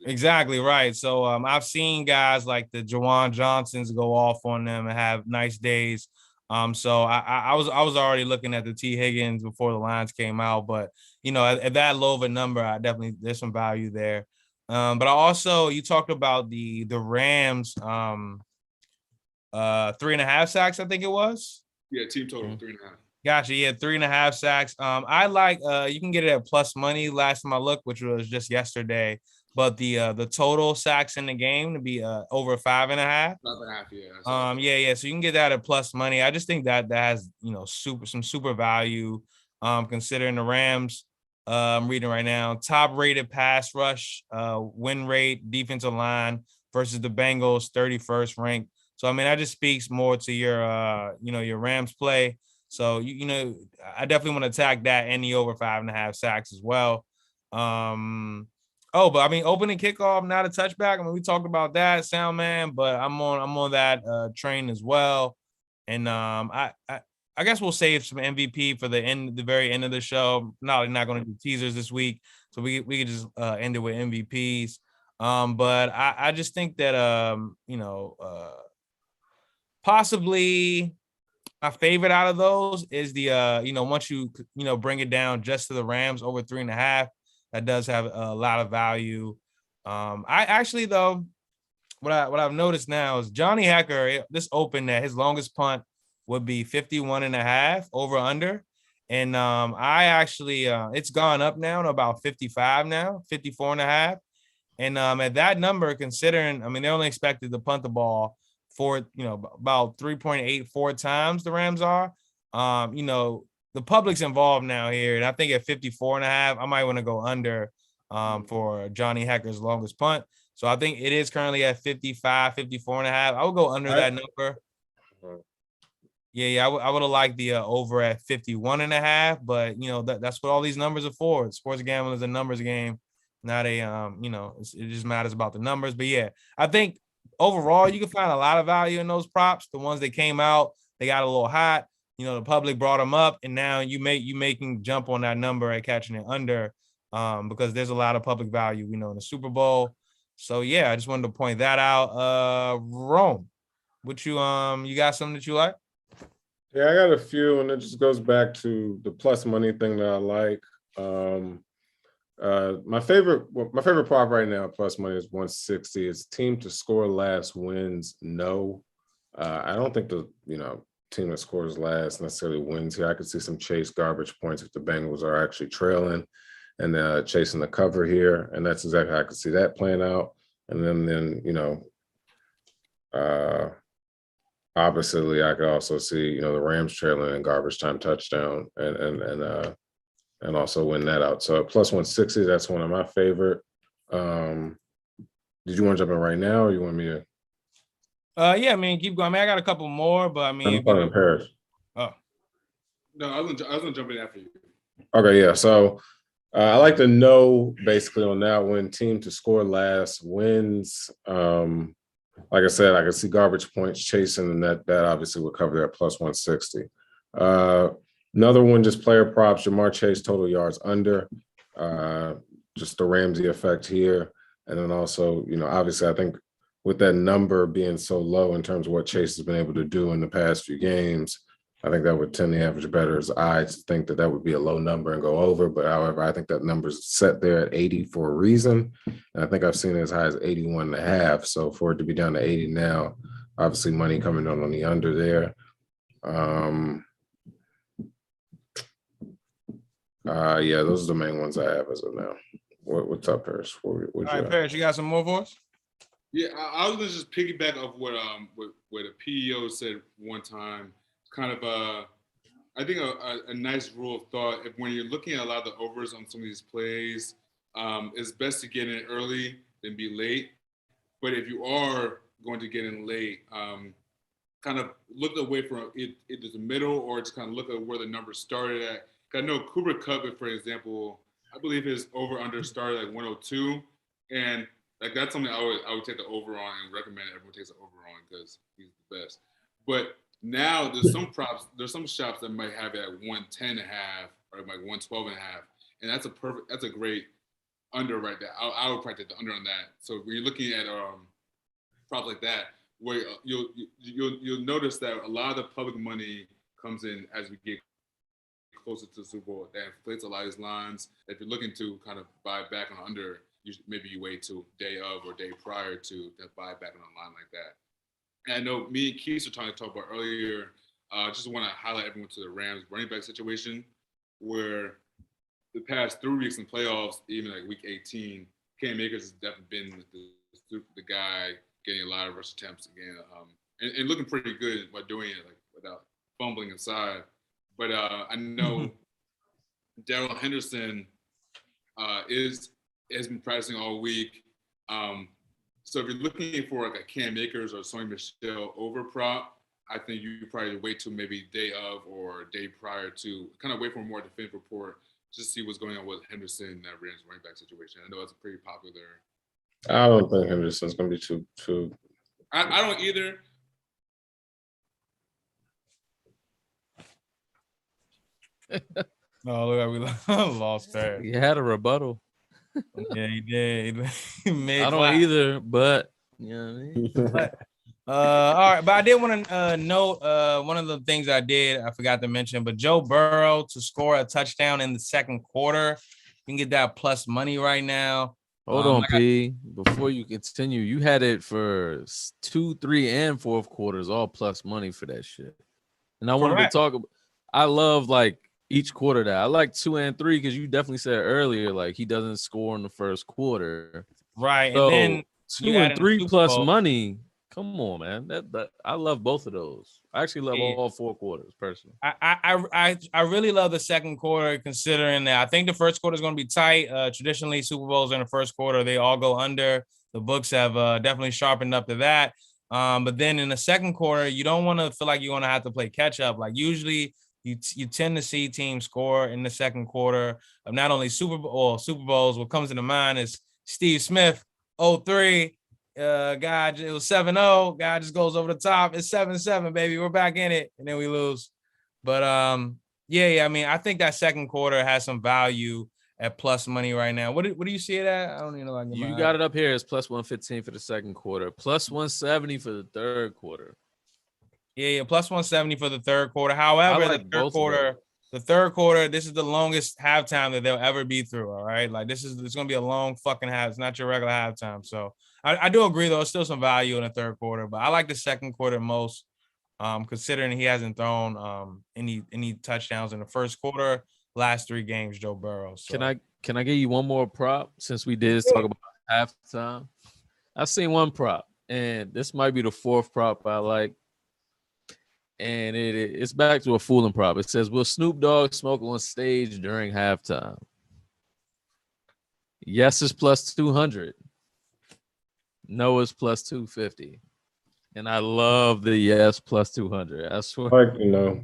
Exactly right. So I've seen guys like the Jawan Johnsons go off on them and have nice days. So I was already looking at the T Higgins before the lines came out, but at that low of a number, I definitely there's some value there. But I also you talked about the Rams 3.5 sacks, I think it was. Yeah, team total 3.5. Gotcha. Yeah, 3.5 sacks. I like you can get it at plus money last time I looked, which was just yesterday. But the total sacks in the game to be over 5.5. 5.5, yeah. Yeah. So you can get that at plus money. I just think that has some super value. Considering the Rams, I'm reading right now, top rated pass rush, win rate, defensive line versus the Bengals, 31st ranked. So I mean, that just speaks more to your your Rams play. So I definitely want to attack that and the over 5.5 sacks as well. But I mean, opening kickoff, not a touchback. I mean, we talked about that, sound man, but I'm on that train as well. And I guess we'll save some MVP for the very end of the show. No, not going to do teasers this week, so we could just end it with MVPs. But I just think that possibly my favorite out of those is the once you bring it down just to the Rams over 3.5, that does have a lot of value. I actually though, what I've noticed now is Johnny Hekker, this opened that his longest punt would be 51.5 over under. And I actually it's gone up now to about 55 now, 54.5. And at that number, considering, I mean, they're only expected to punt the ball for about 3.84 times the Rams are. The public's involved now here, and I think at 54.5, I might want to go under for Johnny Hekker's longest punt. So I think it is currently at 55, 54.5. I would go under that number. Yeah, I would have liked the over at 51.5, but that's what all these numbers are for. Sports gambling is a numbers game, not a it just matters about the numbers. But yeah, I think overall you can find a lot of value in those props. The ones that came out, they got a little hot. The public brought them up, and now you making jump on that number at catching it under, because there's a lot of public value in the Super Bowl. So yeah, I just wanted to point that out. Rome, what you got something that you like? Yeah, I got a few, and it just goes back to the plus money thing that I like. My favorite prop right now, plus money, is 160. It's team to score last wins. No, I don't think the team that scores last necessarily wins here. I could see some chase garbage points if the Bengals are actually trailing and chasing the cover here, and that's exactly how I could see that playing out. And then obviously, I could also see the Rams trailing in garbage time touchdown and also win that out. So plus 160, that's one of my favorite. Did you want to jump in right now, or you want me to? Yeah, I mean, keep going. I mean, I got a couple more, but I mean, I'm Paris. Oh, no, I was gonna jump in after you. Okay, yeah. So I like to know basically on that one, team to score last wins. Like I said, I can see garbage points chasing, and that obviously would cover that plus 160. Another one, just player props, Jamar Chase total yards under, just the Ramsey effect here. And then also, obviously I think with that number being so low in terms of what Chase has been able to do in the past few games, I think that would tend the average bettor's eye to think that would be a low number and go over. But however, I think that number's set there at 80 for a reason. And I think I've seen it as high as 81.5. So for it to be down to 80 now, obviously money coming on the under there. Yeah, those are the main ones I have as of now. What's up, Paris? All right, Paris, you got some more for us? Yeah, I was gonna just piggyback off what a PEO said one time. Kind of I think a nice rule of thought. If when you're looking at a lot of the overs on some of these plays, it's best to get in early than be late. But if you are going to get in late, kind of look away from it is the middle, or just kind of look at where the numbers started at. I know Cooper Kupp, for example, I believe his over/under started at 102, and like that's something I would take the over on and recommend everyone takes the over on because he's the best. But now there's some shops that might have it at 110.5 or like 112.5, and that's a great under right there. I would practice the under on that. So when you're looking at props like that, where you'll notice that a lot of the public money comes in as we get closer to the Super Bowl. That inflates a lot of these lines. If you're looking to kind of buy back on under, maybe you wait till day of or day prior to buy back on a line like that. And I know me and Keith were trying to talk about earlier. Just want to highlight everyone to the Rams running back situation, where the past 3 weeks in playoffs, even like week 18, Cam Akers has definitely been the guy getting a lot of rush attempts again, and looking pretty good while doing it, like without fumbling inside. But I know Darrell Henderson has been practicing all week. So if you're looking for like a Cam Akers or Sony Michel over prop, I think you probably wait till maybe day of or day prior to kind of wait for a more definitive report just to see what's going on with Henderson in that Rams running back situation. I know it's a pretty popular. I don't think Henderson's going to be too. I don't either. Oh, look, we lost that. He had a rebuttal. Yeah, he did. I don't either, but you know what I mean? But, all right, but I did want to note one of the things I forgot to mention, but Joe Burrow to score a touchdown in the second quarter. You can get that plus money right now. Hold on, P. Before you continue, you had it for 2, 3, and 4th quarters, all plus money for that shit. And I wanted to talk about. I love like each quarter that I like 2 and 3 because you definitely said earlier like he doesn't score in the first quarter, right? So and then 2 and 3 plus money. Come on, man. That I love both of those. I actually love all 4 quarters personally. I really love the second quarter, considering that I think the first quarter is going to be tight. Traditionally, Super Bowls in the first quarter they all go under. The books have definitely sharpened up to that. But then in the second quarter, you don't want to feel like you're going to have to play catch up. Like usually, you tend to see teams score in the second quarter of not only Super Bowls. What comes to mind is Steve Smith, 03. God, it was 7-0. God just goes over the top. It's 7-7, baby. We're back in it, and then we lose. But yeah. I mean, I think that second quarter has some value at plus money right now. What do you see it at? I don't even know. You got it up here as plus 115 for the second quarter, plus 170 for the third quarter. Yeah, plus 170 for the third quarter. However, like the third quarter, this is the longest halftime that they'll ever be through. All right, like it's gonna be a long fucking half. It's not your regular halftime. So I do agree though. It's still some value in the third quarter, but I like the second quarter most, considering he hasn't thrown any touchdowns in the first quarter. Last 3 games, Joe Burrow. So. Can I give you one more prop since we did talk about halftime? I've seen one prop, and this might be the 4th prop I like. And it's back to a fooling prop. It says, will Snoop Dogg smoke on stage during halftime? Yes is plus 200. No is plus 250. And I love the yes plus 200. I swear. Like, no.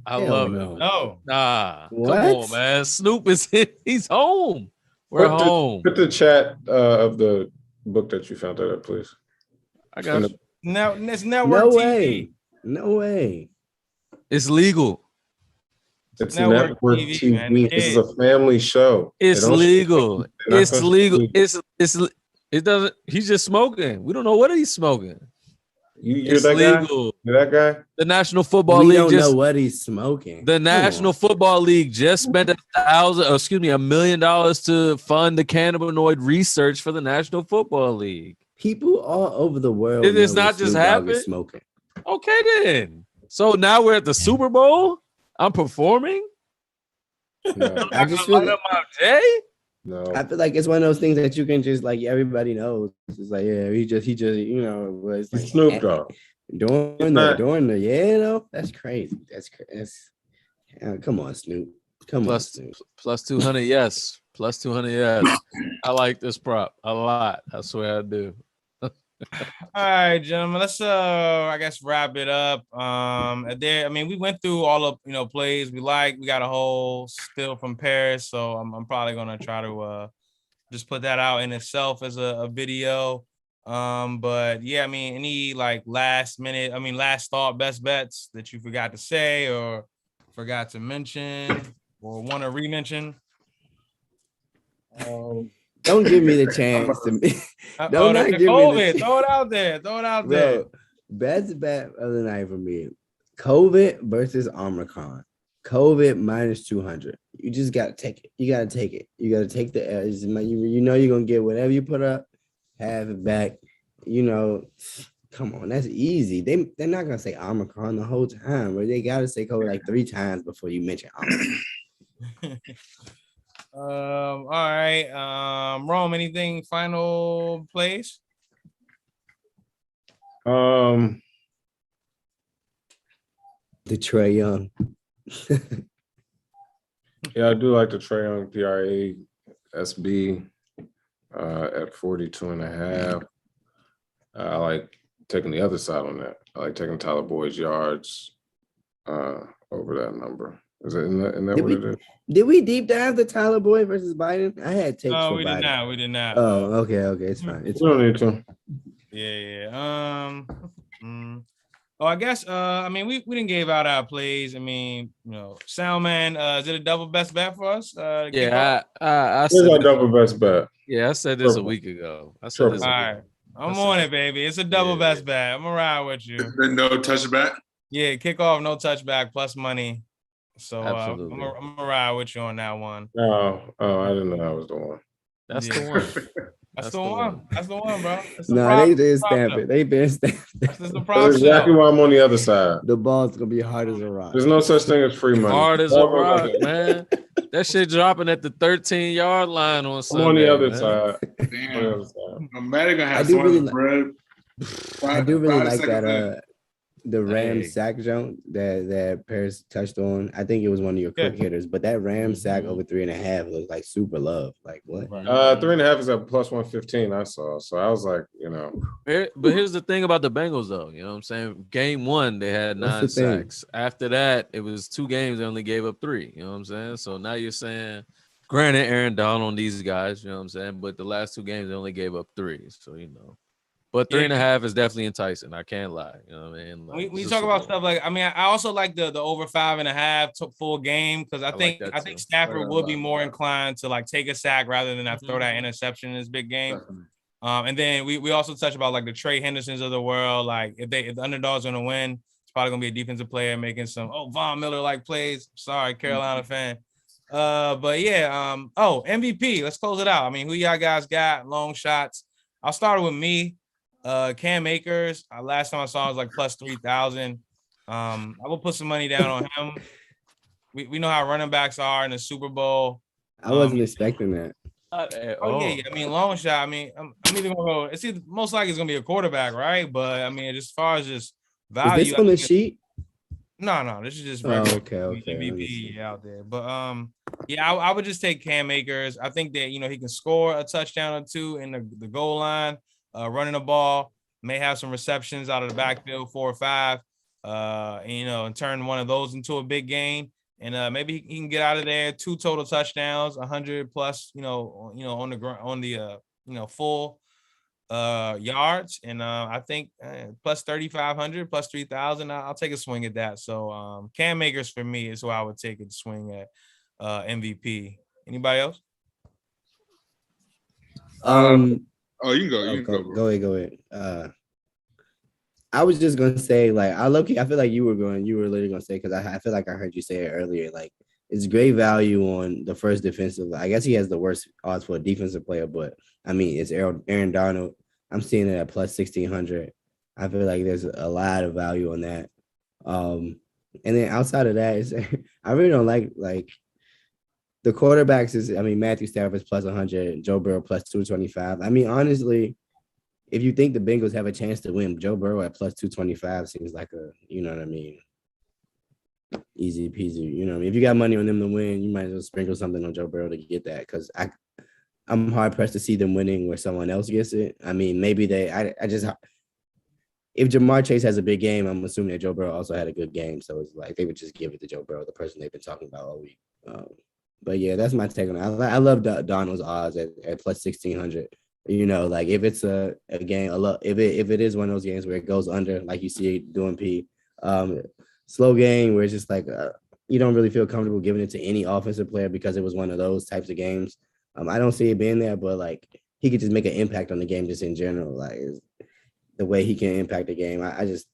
I love it. No. Nah. What? Come on, man. Snoop he's home. We're home. Put the chat of the book that you found that up, please. I got you. No, it's network TV. No way. It's legal. It's Network network TV, man. This is a family show. It's legal. It's legal. It doesn't. He's just smoking. We don't know what he's smoking. You're It's that legal. guy? You're that guy? The National Football We League don't just know what he's smoking. the National Football League just spent $1 million to fund the cannabinoid research for the National Football League. People all over the world. It is know not what just Snoop Dogg is happened. smoking. Okay, then. So now we're at the Super Bowl. I'm performing. No. I just Light feel up my day. No. I feel like it's one of those things that you can just like everybody knows. It's like he just was like Snoop Dogg. during the that's crazy. Come on, Snoop. Come on, Snoop. Plus 200, yes. Plus 200, yes. I like this prop a lot. I swear I do. All right, gentlemen. Let's I guess wrap it up. We went through all of plays we like. We got a whole still from Paris, so I'm probably gonna try to just put that out in itself as a video. But yeah, I mean, any like last thought, best bets that you forgot to say or forgot to mention or want to re-mention? Don't give me the chance to be. Don't not give COVID. me the Throw it out there. Throw it out there. Bro, best bet of the night for me. COVID versus Omicron. COVID minus 200. You just gotta take it. You gotta take it. You gotta take the L. You know you're gonna get whatever you put up, have it back. You know, come on, that's easy. They're not gonna say Omicron the whole time, but they gotta say COVID like 3 times before you mention Omicron. All right. Rome, anything final plays? The Trae Young. Yeah, I do like the Trae Young PRA SB at 42.5. I like taking the other side on that. I like taking Tyler Boyd's yards over that number. Isn't that what it is? Did we deep dive the Tyler Boyd versus Biden? I had takes for we Biden. did not. We did not. Oh, okay. It's fine. We don't need to. Yeah. I guess we didn't give out our plays. Soundman, is it a double best bet for us? Yeah, I Here's said our double best bet. Yeah, I said this a week ago. All right. I'm on it, baby. It's a double best bet. I'm gonna ride with you. Then no touchback. Yeah, kickoff, no touchback, plus money. So I'm gonna ride with you on that one. Oh, I didn't know that was the one. That's the one. That's the one. That's the one, bro. They did stamp it. They been stamped. That's exactly why I'm on the other side. The ball's gonna be hard as a rock. There's no such thing as free money. Hard as a rock, man. That shit dropping at the 13-yard line on Sunday. I'm on the other side. Damn. I'm mad gonna have I do really like that the Rams sack jump that Paris touched on. I think it was one of your quick hitters, but that Rams sack over 3.5 looks like super love. Like what? 3.5 is at plus 115. I saw, so I was like, But here's the thing about the Bengals, though. You know what I'm saying? Game 1, they had 9 sacks. After that, it was 2 games they only gave up 3. You know what I'm saying? So now you're saying, granted, Aaron Donald on these guys. You know what I'm saying? But the last 2 games they only gave up 3. So But 3.5 is definitely enticing. I can't lie. You know what I mean? Like, we talk about stuff like, I also like the over 5.5 full game because I think Stafford would be more inclined to like take a sack rather than throw that interception in this big game. Definitely. And then we also touch about like the Trey Hendersons of the world. Like if the underdog's gonna win, it's probably gonna be a defensive player making some Von Miller like plays. Sorry, Carolina fan. But yeah, MVP. Let's close it out. Who y'all guys got? Long shots. I'll start with me. Cam Akers. Last time I saw him was like plus 3,000. I will put some money down on him. We know how running backs are in the Super Bowl. I wasn't expecting that. Yeah. Long shot. I'm either gonna go. It's either most likely it's gonna be a quarterback, right? But as far as just value, is this on the sheet? No. This is just regular okay. MVP out there. But I would just take Cam Akers. I think that he can score a touchdown or 2 in the goal line. Running the ball, may have some receptions out of the backfield, 4 or 5, and turn one of those into a big game. And maybe he can get out of there 2 total touchdowns, 100 plus, on the full yards. And I think plus 3,500, plus 3,000. I'll take a swing at that. So Cam Akers for me is who I would take a swing at MVP. Anybody else? Oh, you can go. Go ahead. I was just gonna say, like, I feel like you were literally gonna say, because I feel like I heard you say it earlier. Like, it's great value on the first defensive. I guess he has the worst odds for a defensive player, but it's Aaron Donald. I'm seeing it at plus 1,600. I feel like there's a lot of value on that. And then outside of that, I really don't like the quarterbacks Matthew Stafford is plus 100, Joe Burrow plus 225. Honestly, if you think the Bengals have a chance to win, Joe Burrow at plus 225 seems like easy peasy. If you got money on them to win, you might as well sprinkle something on Joe Burrow to get that. Because I'm hard pressed to see them winning where someone else gets it. I mean, maybe if Jamar Chase has a big game, I'm assuming that Joe Burrow also had a good game. So it's like they would just give it to Joe Burrow, the person they've been talking about all week. But yeah, that's my take on it. I love Donald's odds at plus 1,600. You know, like if it's a game, if it is one of those games where it goes under, like you see it doing slow game where it's just like you don't really feel comfortable giving it to any offensive player because it was one of those types of games. I don't see it being there, but like he could just make an impact on the game just in general. Like the way he can impact the game, I just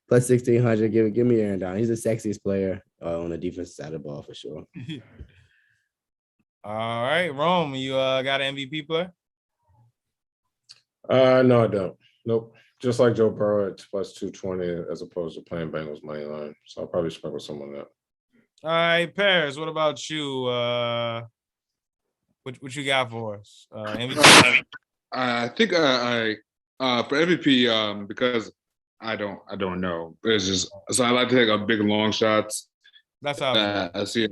plus 1,600. Give me Aaron Donald. He's the sexiest player on the defensive side of the ball for sure. All right, Rome, you got an MVP player? No, I don't. Nope. Just like Joe Burrow, it's plus 220 as opposed to playing Bengals money line. So I'll probably sprinkle someone that. All right, Paris, what about you? What you got for us? MVP? I think I for MVP because I don't know. It's just so I like to take a big long shots. That's how I see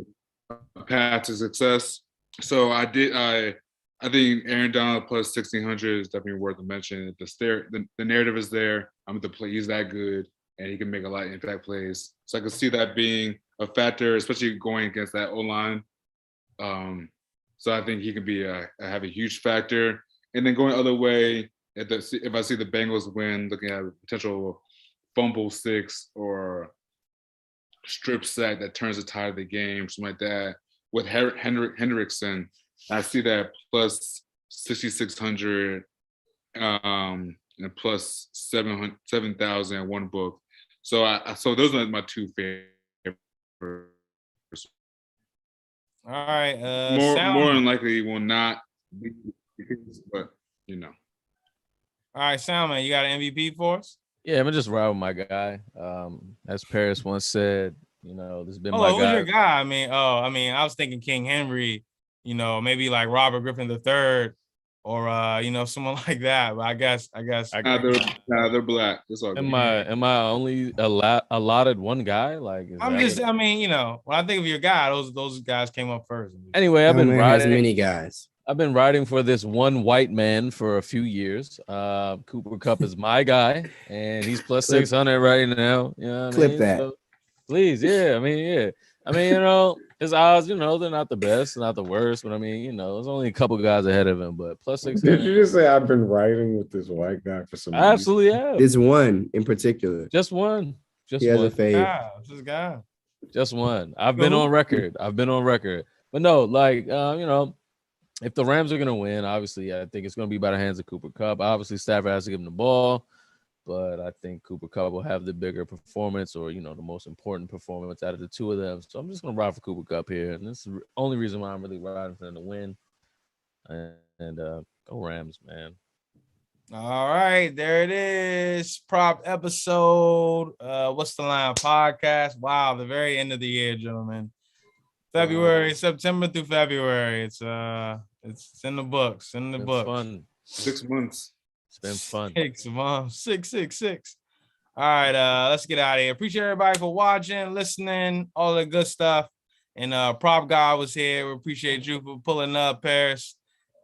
a path to success. So I think Aaron Donald plus 1,600 is definitely worth a mention. The narrative is there. I'm the play. He's that good, and he can make a lot of impact plays. So I can see that being a factor, especially going against that O-line. So I think he can have a huge factor. And then going the other way, if I see the Bengals win, looking at a potential fumble 6 or strip sack that turns the tide of the game, something like that. With Hendrickson, I see that plus 6,600 and plus 7,000 at one book. So so those are my two favorites. All right. More than likely will not be, but you know. All right, Salman, you got an MVP for us? Yeah, I'm gonna just ride with my guy. As Paris once said, you know, this has been my Who's guy. your guy? I mean, I was thinking King Henry, you know, maybe like Robert Griffin III or you know, someone like that. But I guess they're black. That's all good. Am I only allotted one guy? Like I mean, you know, when I think of your guy, those guys came up first. Anyway, I've been riding many guys. I've been riding for this one white man for a few years. Cooper Kupp is my guy, and he's plus 600 right now. You know what I mean? That. So, please, yeah. I mean, you know, his odds, you know, they're not the best, not the worst, but I mean, you know, there's only a couple guys ahead of him, but plus 600. Did you just say I've been riding with this white guy for some I absolutely have. This one in particular. Just one. He has a fade. This guy. Just one. I've been on record. But no, like, you know, if the Rams are going to win, obviously, I think it's going to be by the hands of Cooper Kupp. Obviously, Stafford has to give him the ball, but I think Cooper Kupp will have the bigger performance or, you know, the most important performance out of the two of them. So I'm just going to ride for Cooper Kupp here. And this is the only reason why I'm really riding for them to win. And go Rams, man. All right, there it is. Prop episode. What's the Line podcast? Wow, the very end of the year, gentlemen. September through February. It's in the books. Fun. 6 months. It's been fun. 6 months. 666. All right, let's get out of here. Appreciate everybody for watching, listening, all the good stuff. And Prop God was here. We appreciate you for pulling up, Paris.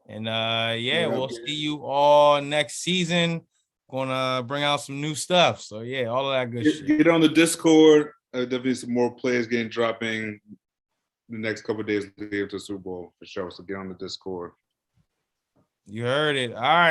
And we'll see you all next season. Gonna bring out some new stuff. So yeah, all of that good shit. Get on the Discord. Definitely some more plays getting dropping the next couple of days leading to the Super Bowl for sure. So get on the Discord. You heard it. All right.